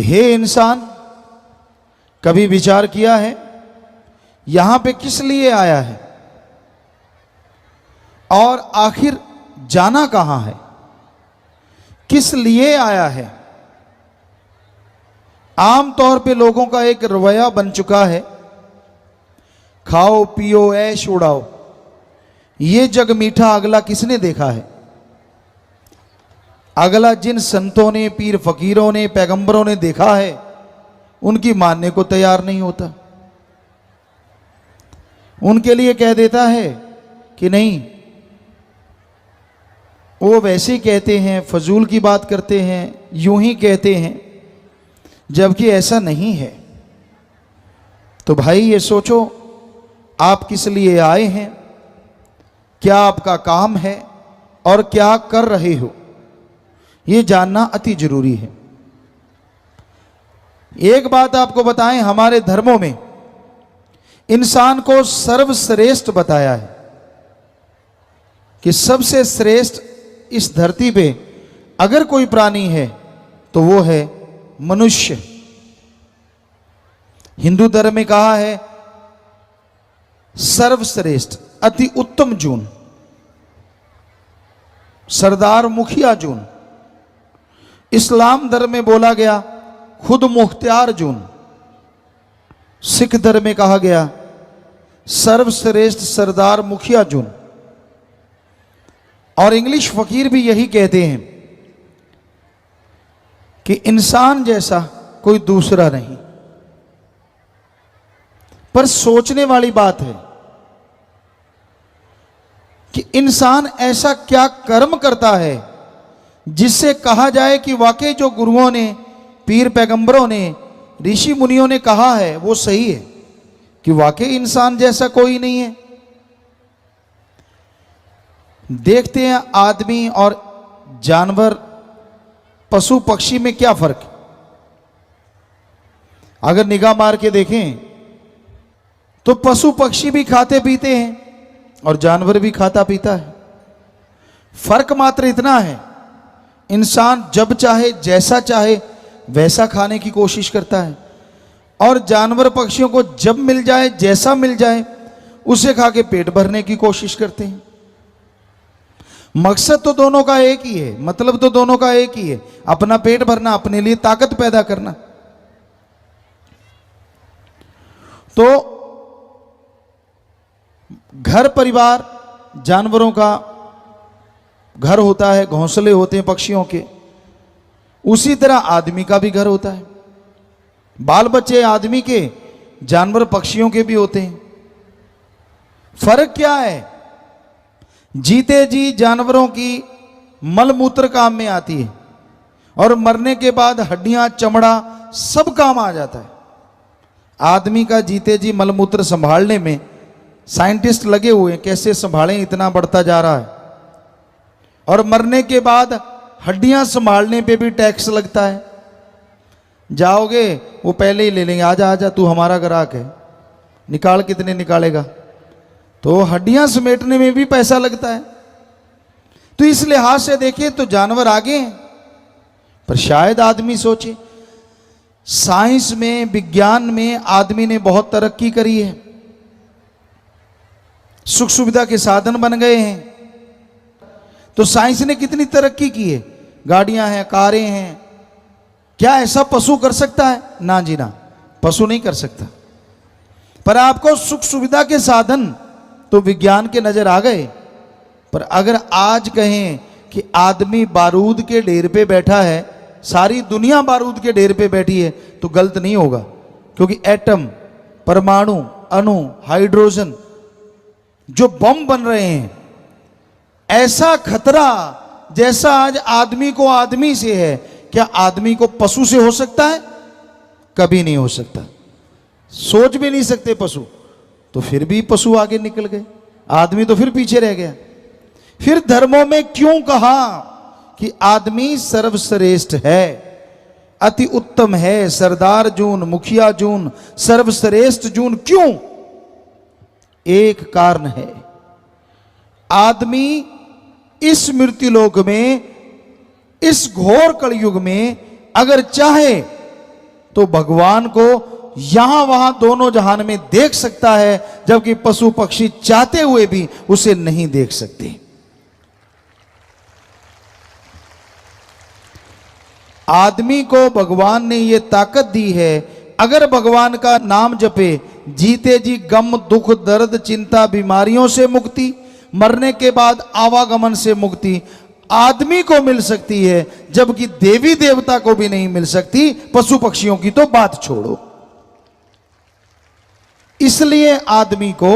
हे इंसान, कभी विचार किया है यहां पे किस लिए आया है और आखिर जाना कहां है? किस लिए आया है? आम तौर पे लोगों का एक रवैया बन चुका है, खाओ पियो ऐश उड़ाओ, ये जग मीठा अगला किसने देखा है? अगला जिन संतों ने, पीर फकीरों ने, पैगंबरों ने देखा है उनकी मानने को तैयार नहीं होता। उनके लिए कह देता है कि नहीं, वो वैसे ही कहते हैं, फजूल की बात करते हैं, यूं ही कहते हैं, जबकि ऐसा नहीं है। तो भाई ये सोचो, आप किस लिए आए हैं, क्या आपका काम है और क्या कर रहे हो, ये जानना अति जरूरी है। एक बात आपको बताएं, हमारे धर्मों में इंसान को सर्वश्रेष्ठ बताया है कि सबसे श्रेष्ठ इस धरती पे अगर कोई प्राणी है तो वो है मनुष्य। हिंदू धर्म में कहा है सर्वश्रेष्ठ, अति उत्तम जून, सरदार मुखिया जून। इस्लाम धर्म में बोला गया खुद मुख्तियार जून। सिख धर्म में कहा गया सर्वश्रेष्ठ सरदार मुखिया जून। और इंग्लिश फकीर भी यही कहते हैं कि इंसान जैसा कोई दूसरा नहीं। पर सोचने वाली बात है कि इंसान ऐसा क्या कर्म करता है जिससे कहा जाए कि वाकई जो गुरुओं ने, पीर पैगंबरों ने, ऋषि मुनियों ने कहा है वो सही है, कि वाकई इंसान जैसा कोई नहीं है। देखते हैं आदमी और जानवर, पशु पक्षी में क्या फर्क है। अगर निगाह मार के देखें तो पशु पक्षी भी खाते पीते हैं और जानवर भी खाता पीता है। फर्क मात्र इतना है, इंसान जब चाहे, जैसा चाहे वैसा खाने की कोशिश करता है और जानवर पक्षियों को जब मिल जाए, जैसा मिल जाए उसे खा के पेट भरने की कोशिश करते हैं। मकसद तो दोनों का एक ही है, मतलब तो दोनों का एक ही है, अपना पेट भरना, अपने लिए ताकत पैदा करना। तो घर परिवार जानवरों का घर होता है, घोंसले होते हैं पक्षियों के, उसी तरह आदमी का भी घर होता है। बाल बच्चे आदमी के, जानवर पक्षियों के भी होते हैं। फर्क क्या है? जीते जी जानवरों की मलमूत्र काम में आती है और मरने के बाद हड्डियां, चमड़ा सब काम आ जाता है। आदमी का जीते जी मलमूत्र संभालने में साइंटिस्ट लगे हुए हैं, कैसे संभालें, इतना बढ़ता जा रहा है। और मरने के बाद हड्डियां संभालने पे भी टैक्स लगता है। जाओगे वो पहले ही ले लेंगे, आजा आजा तू हमारा ग्राहक है, निकाल, कितने निकालेगा। तो हड्डियां समेटने में भी पैसा लगता है। तो इस लिहाज से देखें तो जानवर आगे हैं। पर शायद आदमी सोचे, साइंस में, विज्ञान में आदमी ने बहुत तरक्की करी है, सुख सुविधा के साधन बन गए हैं। तो साइंस ने कितनी तरक्की की है, गाड़ियां हैं, कारें हैं, क्या ऐसा पशु कर सकता है? ना जी ना, पशु नहीं कर सकता। पर आपको सुख सुविधा के साधन तो विज्ञान के नजर आ गए। पर अगर आज कहें कि आदमी बारूद के ढेर पे बैठा है, सारी दुनिया बारूद के ढेर पे बैठी है, तो गलत नहीं होगा। क्योंकि एटम, परमाणु, अणु, हाइड्रोजन जो बम बन रहे हैं, ऐसा खतरा जैसा आज आदमी को आदमी से है, क्या आदमी को पशु से हो सकता है? कभी नहीं हो सकता। सोच भी नहीं सकते पशु। तो फिर भी पशु आगे निकल गए, आदमी तो फिर पीछे रह गया। फिर धर्मों में क्यों कहा कि आदमी सर्वश्रेष्ठ है, अति उत्तम है, सरदार जून, मुखिया जून, सर्वश्रेष्ठ जून? क्यों? एक कारण है, आदमी इस मृत्युलोक में, इस घोर कलयुग में अगर चाहे तो भगवान को यहां वहां दोनों जहान में देख सकता है, जबकि पशु पक्षी चाहते हुए भी उसे नहीं देख सकते। आदमी को भगवान ने यह ताकत दी है, अगर भगवान का नाम जपे, जीते जी गम दुख दर्द चिंता बीमारियों से मुक्ति, मरने के बाद आवागमन से मुक्ति आदमी को मिल सकती है, जबकि देवी देवता को भी नहीं मिल सकती, पशु पक्षियों की तो बात छोड़ो। इसलिए आदमी को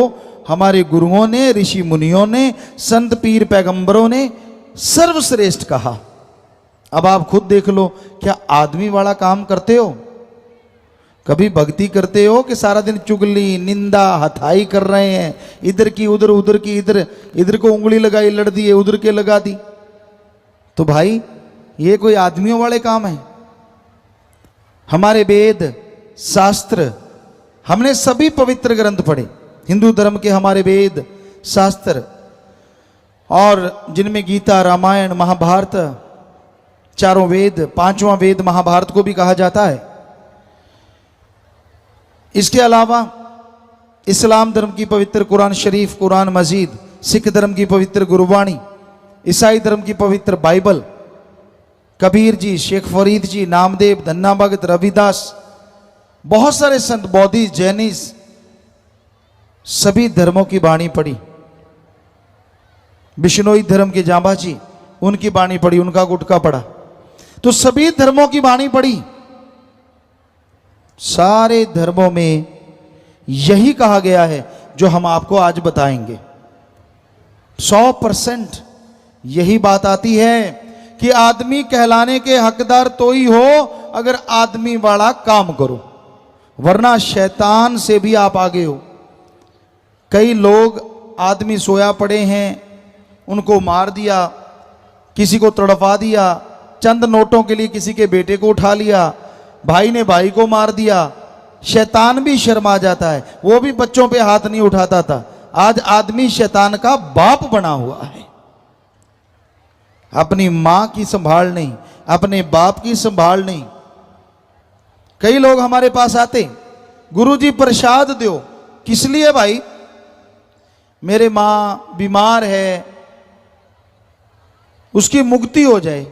हमारे गुरुओं ने, ऋषि मुनियों ने, संत पीर पैगंबरों ने सर्वश्रेष्ठ कहा। अब आप खुद देख लो, क्या आदमी वाला काम करते हो? कभी भक्ति करते हो कि सारा दिन चुगली निंदा हथाई कर रहे हैं, इधर की उधर, उधर की इधर, इधर को उंगली लगाई लड़ दी, उधर के लगा दी? तो भाई ये कोई आदमियों वाले काम है? हमारे वेद शास्त्र, हमने सभी पवित्र ग्रंथ पढ़े, हिंदू धर्म के हमारे वेद शास्त्र, और जिनमें गीता रामायण महाभारत चारों वेद, पांचवा वेद महाभारत को भी कहा जाता है। इसके अलावा इस्लाम धर्म की पवित्र कुरान शरीफ, कुरान मजीद, सिख धर्म की पवित्र गुरुवाणी, ईसाई धर्म की पवित्र बाइबल, कबीर जी, शेख फरीद जी, नामदेव, धन्ना भगत, रविदास, बहुत सारे संत, बौद्धिस्ट, जैनिस्ट, सभी धर्मों की वाणी पढ़ी। बिश्नोई धर्म के जांबा जी, उनकी वाणी पढ़ी, उनका गुटका पढ़ा। तो सभी धर्मों की वाणी पढ़ी। सारे धर्मों में यही कहा गया है जो हम आपको आज बताएंगे। 100% यही बात आती है कि आदमी कहलाने के हकदार तो ही हो अगर आदमी वाला काम करो, वरना शैतान से भी आप आगे हो। कई लोग आदमी सोया पड़े हैं, उनको मार दिया, किसी को तड़पा दिया, चंद नोटों के लिए किसी के बेटे को उठा लिया, भाई ने भाई को मार दिया। शैतान भी शर्मा जाता है, वो भी बच्चों पे हाथ नहीं उठाता था। आज आदमी शैतान का बाप बना हुआ है। अपनी मां की संभाल नहीं, अपने बाप की संभाल नहीं। कई लोग हमारे पास आते, गुरुजी प्रसाद दो। किस लिए भाई? मेरे मां बीमार है, उसकी मुक्ति हो जाए।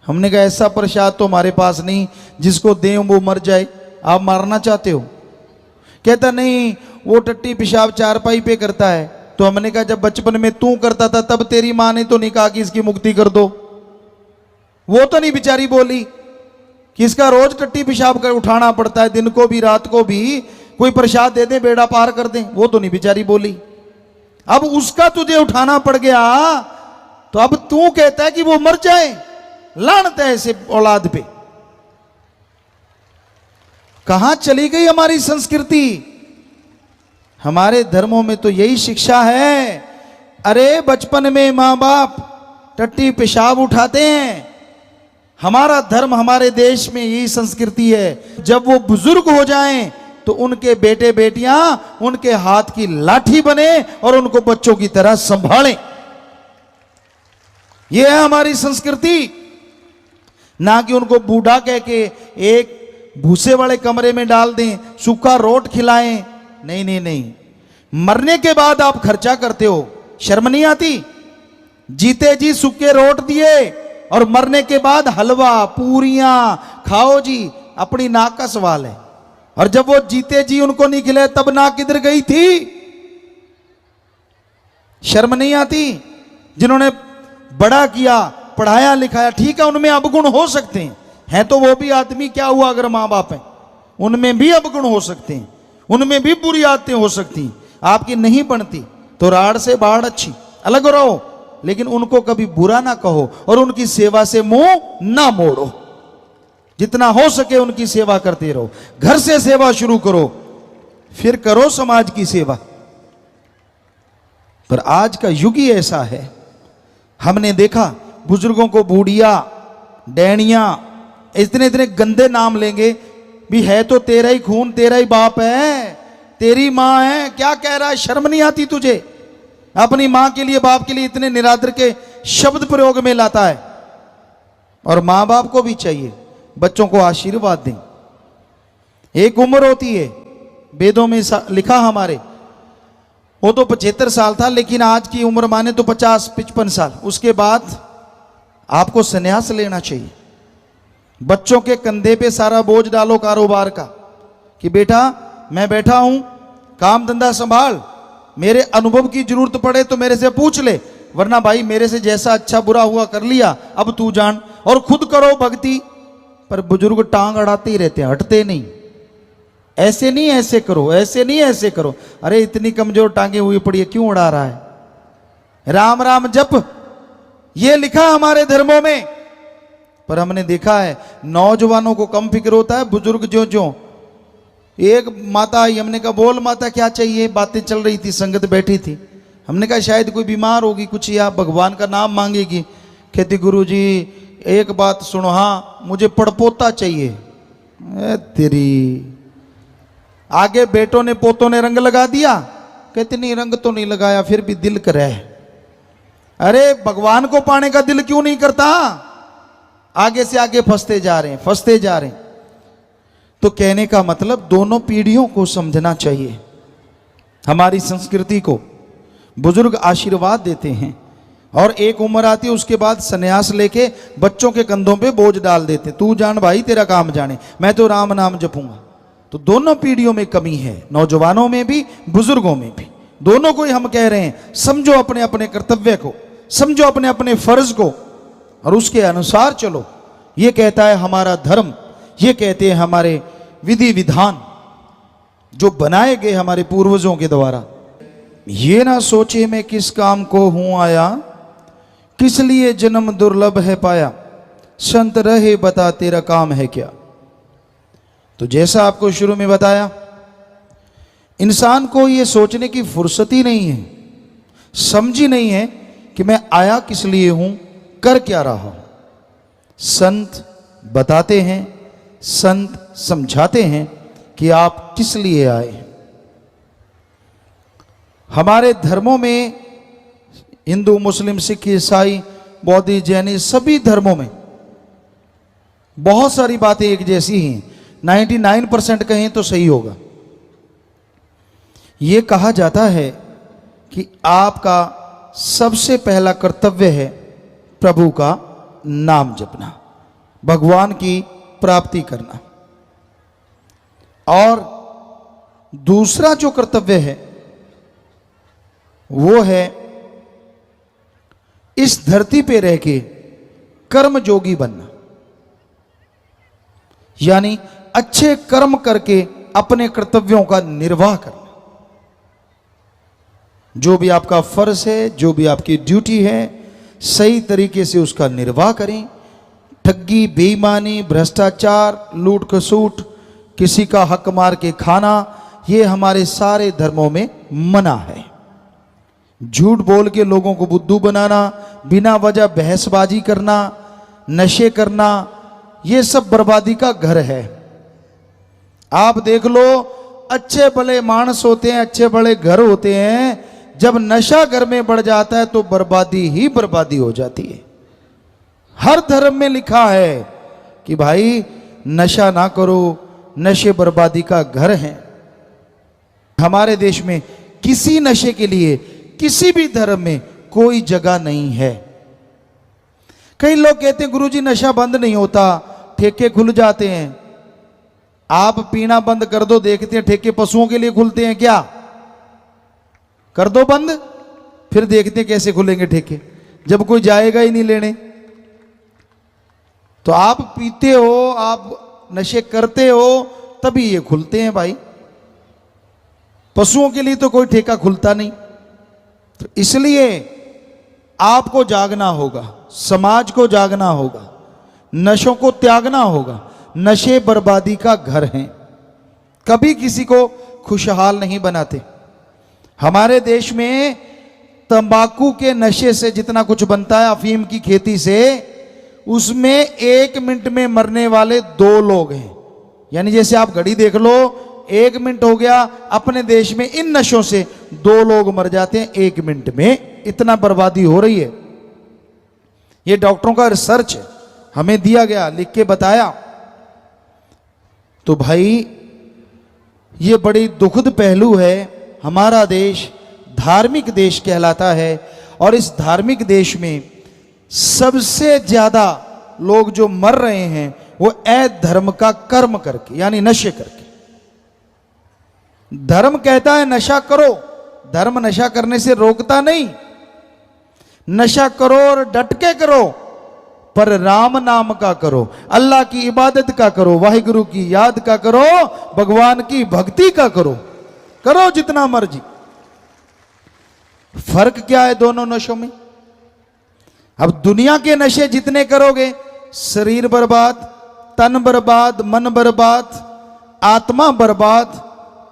हमने कहा ऐसा प्रसाद तो हमारे पास नहीं जिसको दें वो मर जाए। आप मारना चाहते हो? कहता नहीं, वो टट्टी पेशाब चारपाई पे करता है। तो हमने कहा जब बचपन में तू करता था तब तेरी मां ने तो नहीं कहा कि इसकी मुक्ति कर दो? वो तो नहीं बेचारी बोली कि इसका रोज टट्टी पेशाब कर उठाना पड़ता है, दिन को भी रात को भी, कोई प्रसाद दे दे बेड़ा पार कर दे? वो तो नहीं बेचारी बोली। अब उसका तुझे उठाना पड़ गया तो अब तू कहता है कि वो मर जाए। लानत है ऐसे औलाद पे। कहां चली गई हमारी संस्कृति? हमारे धर्मों में तो यही शिक्षा है। अरे बचपन में मां बाप टट्टी पेशाब उठाते हैं। हमारा धर्म, हमारे देश में यही संस्कृति है। जब वो बुजुर्ग हो जाएं तो उनके बेटे बेटियां उनके हाथ की लाठी बने और उनको बच्चों की तरह संभालें। यह है हमारी संस्कृति। ना कि उनको बूढ़ा कह के एक भूसे वाले कमरे में डाल दें, सूखा रोट खिलाएं। नहीं नहीं नहीं, मरने के बाद आप खर्चा करते हो, शर्म नहीं आती? जीते जी सूखे रोट दिए और मरने के बाद हलवा पूरियां खाओ जी, अपनी नाक का सवाल है। और जब वो जीते जी उनको नहीं खिलाए तब नाक किधर गई थी? शर्म नहीं आती? जिन्होंने बड़ा किया, पढ़ाया लिखाया, ठीक है उनमें अवगुण हो सकते हैं तो वो भी आदमी, क्या हुआ अगर मां बाप है? उनमें भी अवगुण हो सकते हैं, उनमें भी बुरी आदतें हो सकती हैं। आपकी नहीं बनती तो राड़ से बाढ़ अच्छी, अलग रहो, लेकिन उनको कभी बुरा ना कहो और उनकी सेवा से मुंह ना मोड़ो। जितना हो सके उनकी सेवा करते रहो। घर से सेवा शुरू करो, फिर करो समाज की सेवा। पर आज का युग ही ऐसा है। हमने देखा बुजुर्गों को बूढ़िया, डैनिया, इतने इतने गंदे नाम लेंगे भी। है तो तेरा ही खून, तेरा ही बाप है, तेरी मां है, क्या कह रहा है? शर्म नहीं आती तुझे? अपनी मां के लिए, बाप के लिए इतने निरादर के शब्द प्रयोग में लाता है। और मां बाप को भी चाहिए, बच्चों को आशीर्वाद दें। एक उम्र होती है, वेदों में लिखा हमारे, वो तो 75 साल था, लेकिन आज की उम्र माने तो 50-55 साल। उसके बाद आपको संन्यास लेना चाहिए। बच्चों के कंधे पे सारा बोझ डालो कारोबार का, कि बेटा मैं बैठा हूं, काम धंधा संभाल, मेरे अनुभव की जरूरत पड़े तो मेरे से पूछ ले, वरना भाई मेरे से जैसा अच्छा बुरा हुआ कर लिया, अब तू जान। और खुद करो भक्ति। पर बुजुर्ग टांग अड़ाते ही रहते हैं, हटते नहीं। ऐसे नहीं ऐसे करो, ऐसे नहीं ऐसे करो। अरे इतनी कमजोर टांगे हुई पड़ी है, क्यों उड़ा रहा है? राम राम जप, ये लिखा हमारे धर्मों में। पर हमने देखा है नौजवानों को कम फिक्र होता है, बुजुर्ग जो जो। एक माता आई, हमने कहा बोल माता क्या चाहिए? बातें चल रही थी, संगत बैठी थी। हमने कहा शायद कोई बीमार होगी कुछ, या भगवान का नाम मांगेगी। कहती गुरुजी एक बात सुनो, हाँ मुझे पड़पोता चाहिए। तेरी आगे बेटों ने पोतों ने रंग लगा दिया। कहते नहीं रंग तो नहीं लगाया, फिर भी दिल करे। अरे भगवान को पाने का दिल क्यों नहीं करता? आगे से आगे फंसते जा रहे हैं, फंसते जा रहे हैं। तो कहने का मतलब दोनों पीढ़ियों को समझना चाहिए। हमारी संस्कृति को बुजुर्ग आशीर्वाद देते हैं, और एक उम्र आती है उसके बाद संन्यास लेके बच्चों के कंधों पे बोझ डाल देते। तू जान भाई, तेरा काम जाने, मैं तो राम नाम जपूंगा। तो दोनों पीढ़ियों में कमी है, नौजवानों में भी बुजुर्गों में भी। दोनों को ही हम कह रहे हैं समझो अपने अपने कर्तव्य को, समझो अपने अपने फर्ज को, और उसके अनुसार चलो। ये कहता है हमारा धर्म, ये कहते हैं हमारे विधि विधान जो बनाए गए हमारे पूर्वजों के द्वारा। ये ना सोचे मैं किस काम को हूं आया, किस लिए जन्म दुर्लभ है पाया, संत रहे बता तेरा काम है क्या। तो जैसा आपको शुरू में बताया, इंसान को ये सोचने की फुर्सत ही नहीं है, समझ ही नहीं है कि मैं आया किस लिए हूं, कर क्या रहा हूं। संत बताते हैं, संत समझाते हैं कि आप किस लिए आए। हमारे धर्मों में हिंदू मुस्लिम सिख ईसाई बौद्ध जैनी सभी धर्मों में बहुत सारी बातें एक जैसी ही हैं। 99% कहें तो सही होगा। ये कहा जाता है कि आपका सबसे पहला कर्तव्य है प्रभु का नाम जपना, भगवान की प्राप्ति करना। और दूसरा जो कर्तव्य है वो है इस धरती पे रह के कर्म जोगी बनना, यानी अच्छे कर्म करके अपने कर्तव्यों का निर्वाह करना। जो भी आपका फर्ज है, जो भी आपकी ड्यूटी है, सही तरीके से उसका निर्वाह करें। ठगी, बेईमानी, भ्रष्टाचार, लूट खसूट, किसी का हक मार के खाना, ये हमारे सारे धर्मों में मना है। झूठ बोल के लोगों को बुद्धू बनाना, बिना वजह बहसबाजी करना, नशे करना, ये सब बर्बादी का घर है। आप देख लो, अच्छे भले मानस होते हैं, अच्छे बड़े घर होते हैं, जब नशा घर में बढ़ जाता है तो बर्बादी ही बर्बादी हो जाती है। हर धर्म में लिखा है कि भाई नशा ना करो, नशे बर्बादी का घर है। हमारे देश में किसी नशे के लिए किसी भी धर्म में कोई जगह नहीं है। कई लोग कहते हैं गुरुजी नशा बंद नहीं होता, ठेके खुल जाते हैं। आप पीना बंद कर दो, देखते हैं ठेके पशुओं के लिए खुलते हैं क्या? कर दो बंद, फिर देखते हैं कैसे खुलेंगे ठेके, जब कोई जाएगा ही नहीं लेने। तो आप पीते हो, आप नशे करते हो, तभी ये खुलते हैं भाई। पशुओं के लिए तो कोई ठेका खुलता नहीं। तो इसलिए आपको जागना होगा, समाज को जागना होगा, नशों को त्यागना होगा। नशे बर्बादी का घर हैं, कभी किसी को खुशहाल नहीं बनाते। हमारे देश में तंबाकू के नशे से जितना कुछ बनता है, अफीम की खेती से, उसमें 1 मिनट में मरने वाले 2 लोग हैं। यानी जैसे आप घड़ी देख लो, 1 मिनट हो गया, अपने देश में इन नशों से 2 लोग मर जाते हैं 1 मिनट में। इतना बर्बादी हो रही है। ये डॉक्टरों का रिसर्च है, हमें दिया गया, लिख के बताया। तो भाई ये बड़ी दुखद पहलू है। हमारा देश धार्मिक देश कहलाता है और इस धार्मिक देश में सबसे ज्यादा लोग जो मर रहे हैं वो अधर्म का कर्म करके, यानी नशे करके। धर्म कहता है नशा करो, धर्म नशा करने से रोकता नहीं। नशा करो और डट के करो, पर राम नाम का करो, अल्लाह की इबादत का करो, वाहिगुरु की याद का करो, भगवान की भक्ति का करो, करो जितना मर्जी। फर्क क्या है दोनों नशों में? अब दुनिया के नशे जितने करोगे, शरीर बर्बाद, तन बर्बाद, मन बर्बाद, आत्मा बर्बाद,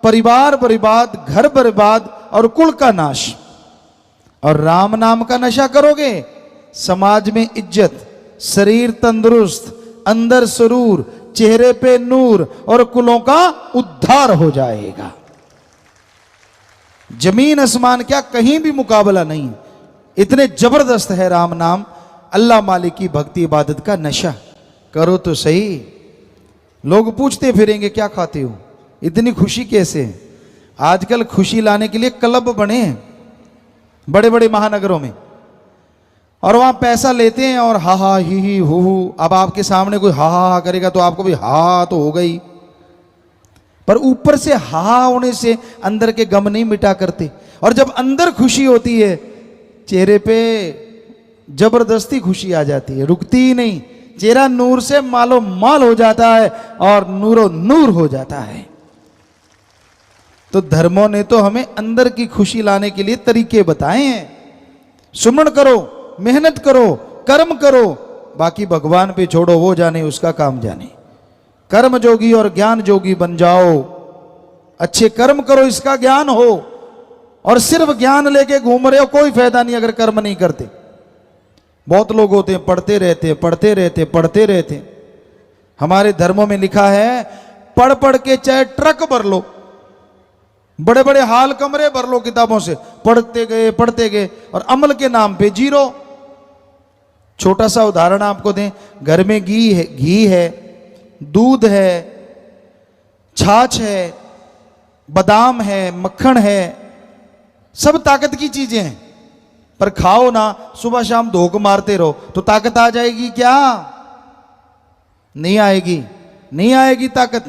परिवार बर्बाद, घर बर्बाद और कुल का नाश। और राम नाम का नशा करोगे, समाज में इज्जत, शरीर तंदुरुस्त, अंदर सुरूर, चेहरे पे नूर और कुलों का उद्धार हो जाएगा। जमीन आसमान क्या, कहीं भी मुकाबला नहीं। इतने जबरदस्त है राम नाम, अल्लाह मालिक की भक्ति इबादत का नशा। करो तो सही। लोग पूछते फिरेंगे क्या खाते हो, इतनी खुशी कैसे? आजकल खुशी लाने के लिए क्लब बने हैं बड़े बड़े महानगरों में, और वहां पैसा लेते हैं और हा हा ही हु हु। अब आपके सामने कोई हा हा करेगा तो आपको भी हा तो हो गई, पर ऊपर से हा होने से अंदर के गम नहीं मिटा करते। और जब अंदर खुशी होती है, चेहरे पे जबरदस्ती खुशी आ जाती है, रुकती ही नहीं। चेहरा नूर से मालो माल हो जाता है और नूरो नूर हो जाता है। तो धर्मों ने तो हमें अंदर की खुशी लाने के लिए तरीके बताए हैं। सुमन करो, मेहनत करो, कर्म करो, बाकी भगवान पे छोड़ो, वो जाने उसका काम जाने। कर्म जोगी और ज्ञान जोगी बन जाओ। अच्छे कर्म करो, इसका ज्ञान हो। और सिर्फ ज्ञान लेके घूम रहे हो, कोई फायदा नहीं अगर कर्म नहीं करते। बहुत लोग होते हैं पढ़ते रहते पढ़ते रहते पढ़ते रहते। हमारे धर्मों में लिखा है पढ़ पढ़ के चाहे ट्रक भर लो, बड़े बड़े हाल कमरे भर लो किताबों से, पढ़ते गए और अमल के नाम पे जीरो। छोटा सा उदाहरण आपको दें, घर में घी है, दूध है, छाछ है, बादाम है, मक्खन है, सब ताकत की चीजें हैं। पर खाओ ना, सुबह शाम धोख मारते रहो तो ताकत आ जाएगी क्या? नहीं आएगी, नहीं आएगी ताकत।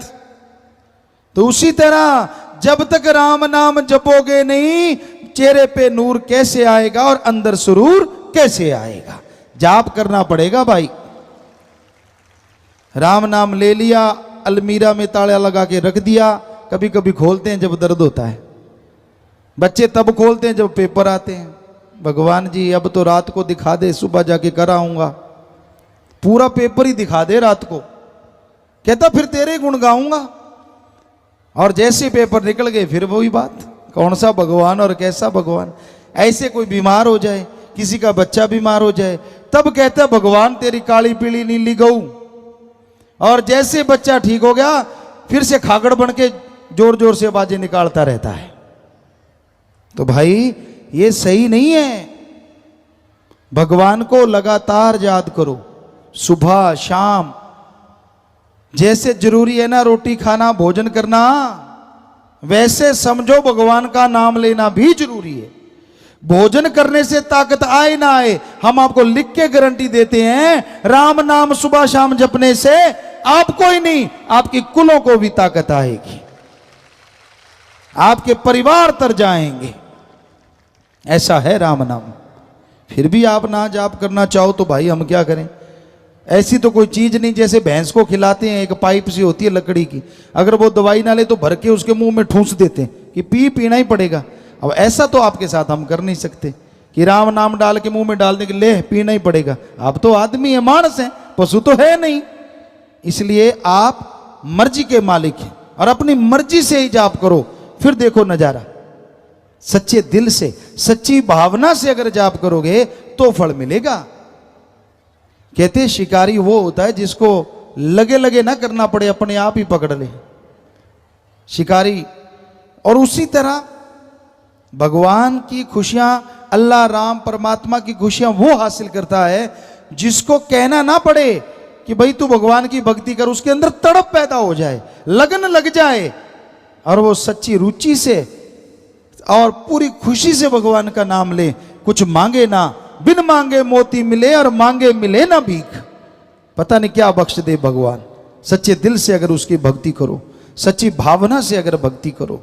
तो उसी तरह जब तक राम नाम जपोगे नहीं, चेहरे पे नूर कैसे आएगा और अंदर सुरूर कैसे आएगा? जाप करना पड़ेगा भाई। राम नाम ले लिया, अलमीरा में ताला लगा के रख दिया। कभी कभी खोलते हैं जब दर्द होता है, बच्चे तब खोलते हैं जब पेपर आते हैं। भगवान जी अब तो रात को दिखा दे, सुबह जाके कर आऊंगा। पूरा पेपर ही दिखा दे रात को, कहता फिर तेरे गुण गाऊंगा। और जैसे पेपर निकल गए फिर वही बात, कौन सा भगवान और कैसा भगवान। ऐसे कोई बीमार हो जाए, किसी का बच्चा बीमार हो जाए, तब कहता है भगवान तेरी काली पीली नीली गऊ। और जैसे बच्चा ठीक हो गया फिर से खागड़ बन के जोर जोर से आवाजें निकालता रहता है। तो भाई ये सही नहीं है। भगवान को लगातार याद करो, सुबह शाम। जैसे जरूरी है ना रोटी खाना, भोजन करना, वैसे समझो भगवान का नाम लेना भी जरूरी है। भोजन करने से ताकत आए ना आए, हम आपको लिख के गारंटी देते हैं, राम नाम सुबह शाम जपने से आपको ही नहीं, आपकी कुलों को भी ताकत आएगी, आपके परिवार तर जाएंगे। ऐसा है राम नाम। फिर भी आप ना जाप करना चाहो तो भाई हम क्या करें? ऐसी तो कोई चीज नहीं, जैसे भैंस को खिलाते हैं, एक पाइप सी होती है लकड़ी की, अगर वो दवाई ना ले तो भर के उसके मुंह में ठूंस देते हैं कि पीना ही पड़ेगा। अब ऐसा तो आपके साथ हम कर नहीं सकते कि राम नाम डाल के मुंह में डालने के ले पीना ही पड़ेगा। आप तो आदमी है, मानस है, पशु तो है नहीं। इसलिए आप मर्जी के मालिक हैं और अपनी मर्जी से ही जाप करो, फिर देखो नजारा। सच्चे दिल से, सच्ची भावना से अगर जाप करोगे तो फल मिलेगा। कहते शिकारी वो होता है जिसको लगे लगे ना करना पड़े, अपने आप ही पकड़ ले शिकारी। और उसी तरह भगवान की खुशियां, अल्लाह राम परमात्मा की खुशियां वो हासिल करता है जिसको कहना ना पड़े कि भाई तू भगवान की भक्ति कर, उसके अंदर तड़प पैदा हो जाए, लगन लग जाए, और वो सच्ची रुचि से और पूरी खुशी से भगवान का नाम ले, कुछ मांगे ना, बिन मांगे मोती मिले और मांगे मिले ना भीख। पता नहीं क्या बख्श दे भगवान। सच्चे दिल से अगर उसकी भक्ति करो, सच्ची भावना से अगर भक्ति करो।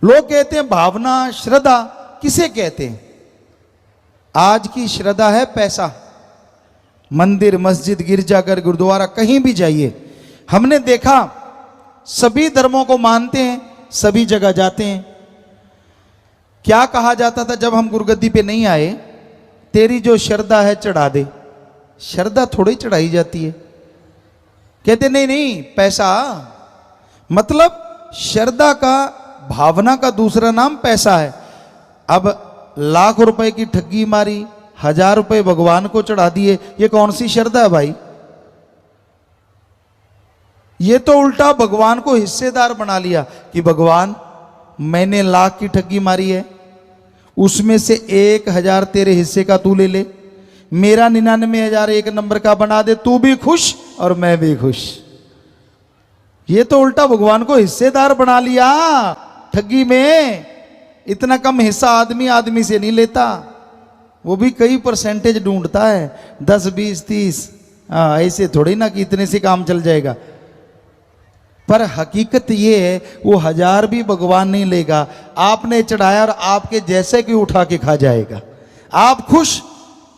लोग कहते हैं भावना, श्रद्धा किसे कहते हैं? आज की श्रद्धा है पैसा। मंदिर, मस्जिद, गिरजाघर, गुरुद्वारा, कहीं भी जाइए, हमने देखा सभी धर्मों को मानते हैं, सभी जगह जाते हैं। क्या कहा जाता था जब हम गुरुगद्दी पे नहीं आए? तेरी जो श्रद्धा है चढ़ा दे। श्रद्धा थोड़ी चढ़ाई जाती है। कहते नहीं नहीं पैसा, मतलब श्रद्धा का, भावना का दूसरा नाम पैसा है। अब लाख रुपए की ठगी मारी, 1000 रुपए भगवान को चढ़ा दिए, ये कौन सी श्रद्धा है भाई? ये तो उल्टा भगवान को हिस्सेदार बना लिया कि भगवान मैंने लाख की ठगी मारी है, उसमें से 1000 तेरे हिस्से का तू ले ले, मेरा 99,000 एक नंबर का बना दे, तू भी खुश और मैं भी खुश। ये तो उल्टा भगवान को हिस्सेदार बना लिया ठगी में। इतना कम हिस्सा आदमी आदमी से नहीं लेता, वो भी कई परसेंटेज ढूंढता है, 10, 20, 30। हाँ, ऐसे थोड़ी ना कि इतने से काम चल जाएगा। पर हकीकत ये है, वो 1000 भी भगवान नहीं लेगा, आपने चढ़ाया और आपके जैसे कि उठा के खा जाएगा। आप खुश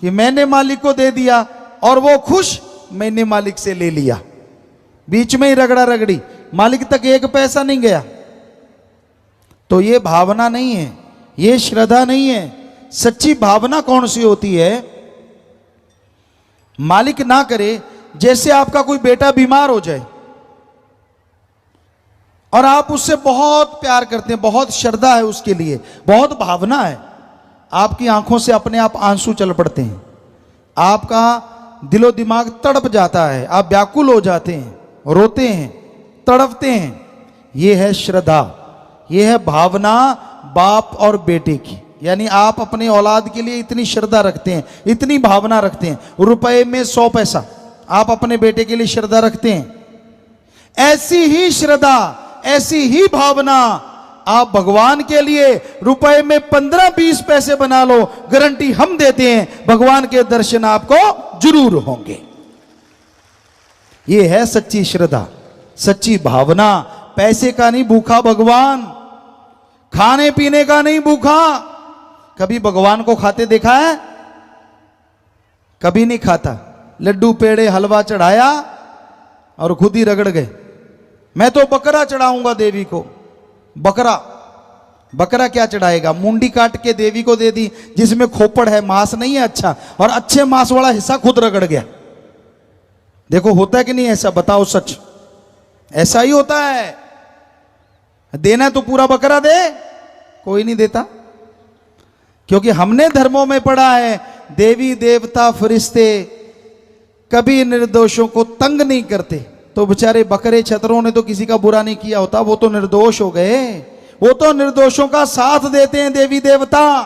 कि मैंने मालिक को दे दिया, और वो खुश मैंने मालिक से ले लिया। बीच में ही रगड़ा रगड़ी, मालिक तक एक पैसा नहीं गया। तो ये भावना नहीं है, ये श्रद्धा नहीं है। सच्ची भावना कौन सी होती है? मालिक ना करे, जैसे आपका कोई बेटा बीमार हो जाए और आप उससे बहुत प्यार करते हैं, बहुत श्रद्धा है उसके लिए, बहुत भावना है, आपकी आंखों से अपने आप आंसू चल पड़ते हैं, आपका दिलो दिमाग तड़प जाता है, आप व्याकुल हो जाते हैं, रोते हैं, तड़पते हैं। ये है श्रद्धा, ये है भावना बाप और बेटे की। यानी आप अपने औलाद के लिए इतनी श्रद्धा रखते हैं, इतनी भावना रखते हैं। रुपए में 100 पैसा आप अपने बेटे के लिए श्रद्धा रखते हैं। ऐसी ही श्रद्धा, ऐसी ही भावना आप भगवान के लिए रुपए में 15-20 पैसे बना लो, गारंटी हम देते हैं भगवान के दर्शन आपको जरूर होंगे। ये है सच्ची श्रद्धा, सच्ची भावना। पैसे का नहीं भूखा भगवान, खाने पीने का नहीं भूखा। कभी भगवान को खाते देखा है? कभी नहीं खाता। लड्डू पेड़े हलवा चढ़ाया और खुद ही रगड़ गए। मैं तो बकरा चढ़ाऊंगा देवी को। बकरा, बकरा क्या चढ़ाएगा? मुंडी काट के देवी को दे दी, जिसमें खोपड़ है, मांस नहीं है अच्छा, और अच्छे मांस वाला हिस्सा खुद रगड़ गया। देखो होता है कि नहीं ऐसा? बताओ सच। ऐसा ही होता है। देना तो पूरा बकरा दे, कोई नहीं देता। क्योंकि हमने धर्मों में पढ़ा है, देवी देवता फरिश्ते कभी निर्दोषों को तंग नहीं करते। तो बेचारे बकरे छतरों ने तो किसी का बुरा नहीं किया होता, वो तो निर्दोष हो गए। वो तो निर्दोषों का साथ देते हैं देवी देवता।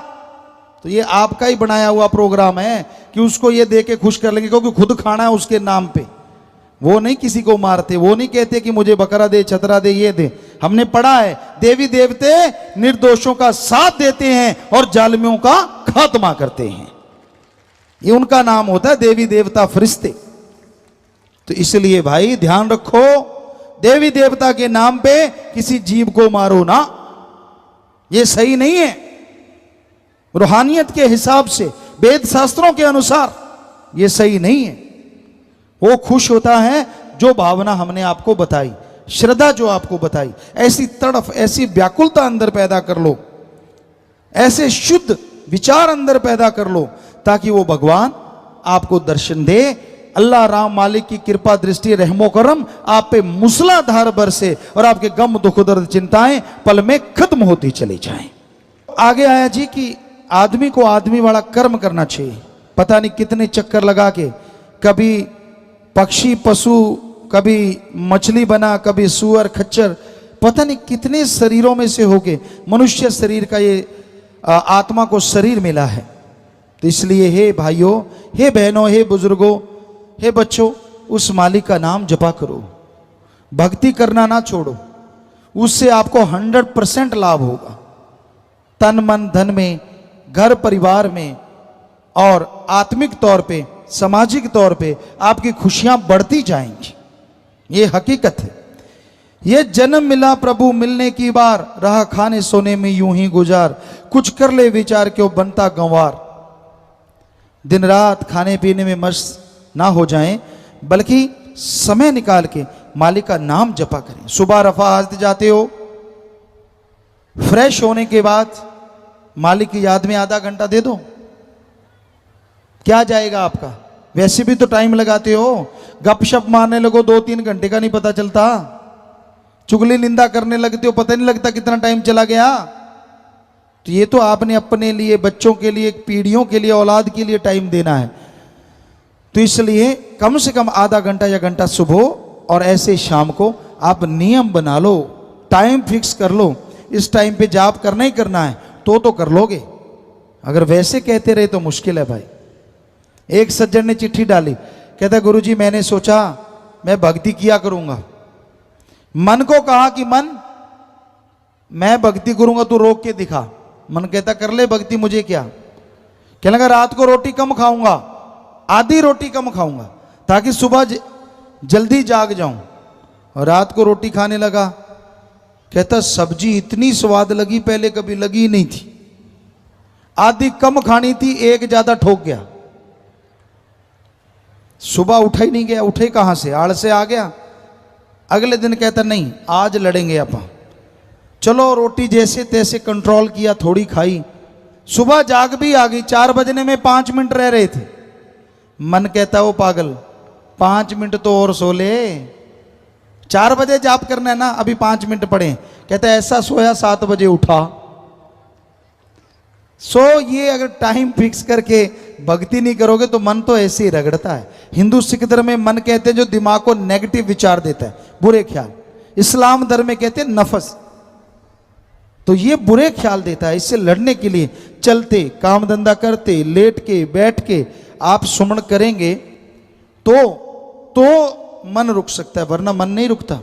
तो ये आपका ही बनाया हुआ प्रोग्राम है कि उसको ये दे के खुश कर लेंगे, क्योंकि खुद खाना है उसके नाम पे। वो नहीं किसी को मारते, वो नहीं कहते कि मुझे बकरा दे, छतरा दे, ये दे। हमने पढ़ा है देवी देवते निर्दोषों का साथ देते हैं और जालिमों का खात्मा करते हैं। ये उनका नाम होता है, देवी देवता फरिश्ते। तो इसलिए भाई ध्यान रखो, देवी देवता के नाम पे किसी जीव को मारो ना, ये सही नहीं है। रूहानियत के हिसाब से, वेद शास्त्रों के अनुसार ये सही नहीं है। वो खुश होता है जो भावना हमने आपको बताई, श्रद्धा जो आपको बताई। ऐसी तड़फ, ऐसी व्याकुलता अंदर पैदा कर लो, ऐसे शुद्ध विचार अंदर पैदा कर लो, ताकि वो भगवान आपको दर्शन दे। अल्लाह राम मालिक की कृपा दृष्टि रहमो करम आप पे मूसलाधार बरसे और आपके गम दुख दर्द चिंताएं पल में खत्म होती चली जाएं। आगे आया जी कि आदमी को आदमी वाला कर्म करना चाहिए। पता नहीं कितने चक्कर लगा के, कभी पक्षी पशु, कभी मछली बना, कभी सुअर खच्चर, पता नहीं कितने शरीरों में से होके मनुष्य शरीर का ये आत्मा को शरीर मिला है। तो इसलिए हे भाइयों, हे बहनों, हे बुजुर्गों, हे बच्चों, उस मालिक का नाम जपा करो, भक्ति करना ना छोड़ो, उससे आपको 100% लाभ होगा, तन मन धन में, घर परिवार में, और आत्मिक तौर पे, सामाजिक तौर पे आपकी खुशियां बढ़ती जाएंगी। ये हकीकत है। ये जन्म मिला प्रभु मिलने की बार, रहा खाने सोने में यूं ही गुजार, कुछ कर ले विचार क्यों बनता गंवार। दिन रात खाने पीने में मस्त ना हो जाएं, बल्कि समय निकाल के मालिक का नाम जपा करें। सुबह रफा हाजत जाते हो, फ्रेश होने के बाद मालिक की याद में आधा घंटा दे दो, क्या जाएगा आपका? वैसे भी तो टाइम लगाते हो, गपशप मारने लगो 2-3 घंटे का नहीं पता चलता, चुगली निंदा करने लगते हो पता नहीं लगता कितना टाइम चला गया। तो ये तो आपने अपने लिए, बच्चों के लिए, पीढ़ियों के लिए, औलाद के लिए टाइम देना है। तो इसलिए कम से कम आधा घंटा या घंटा सुबह और ऐसे शाम को आप नियम बना लो, टाइम फिक्स कर लो, इस टाइम पे जाप करना ही करना है तो कर लोगे। अगर वैसे कहते रहे तो मुश्किल है भाई। एक सज्जन ने चिट्ठी डाली, कहता गुरुजी मैंने सोचा मैं भक्ति किया करूंगा, मन को कहा कि मन मैं भक्ति करूंगा, तू रोक के दिखा। मन कहता कर ले भक्ति, मुझे क्या। कहने लगा रात को रोटी कम खाऊंगा, आधी रोटी कम खाऊंगा ताकि सुबह जल्दी जाग जाऊं, और रात को रोटी खाने लगा। कहता सब्जी इतनी स्वाद लगी पहले कभी लगी नहीं थी, आधी कम खानी थी, एक ज्यादा ठोक गया, सुबह उठा ही नहीं गया। उठे कहां से, आड़ से आ गया। अगले दिन कहता नहीं आज लड़ेंगे अपन, चलो रोटी जैसे तैसे कंट्रोल किया, थोड़ी खाई, सुबह जाग भी आ गई। 4 बजने में 5 मिनट रह रहे थे। मन कहता वो पागल 5 मिनट तो और सो ले, 4 बजे जाप करना है ना, अभी 5 मिनट पड़े। कहता ऐसा सोया 7 बजे उठा। सो ये अगर टाइम फिक्स करके भक्ति नहीं करोगे तो मन तो ऐसे ही रगड़ता है। हिंदू सिख धर्म में मन कहते हैं जो दिमाग को नेगेटिव विचार देता है, बुरे ख्याल। इस्लाम धर्म में कहते हैं नफस, तो ये बुरे ख्याल देता है। इससे लड़ने के लिए चलते, काम धंधा करते, लेट के, बैठ के आप सुमन करेंगे तो मन रुक सकता है, वरना मन नहीं रुकता।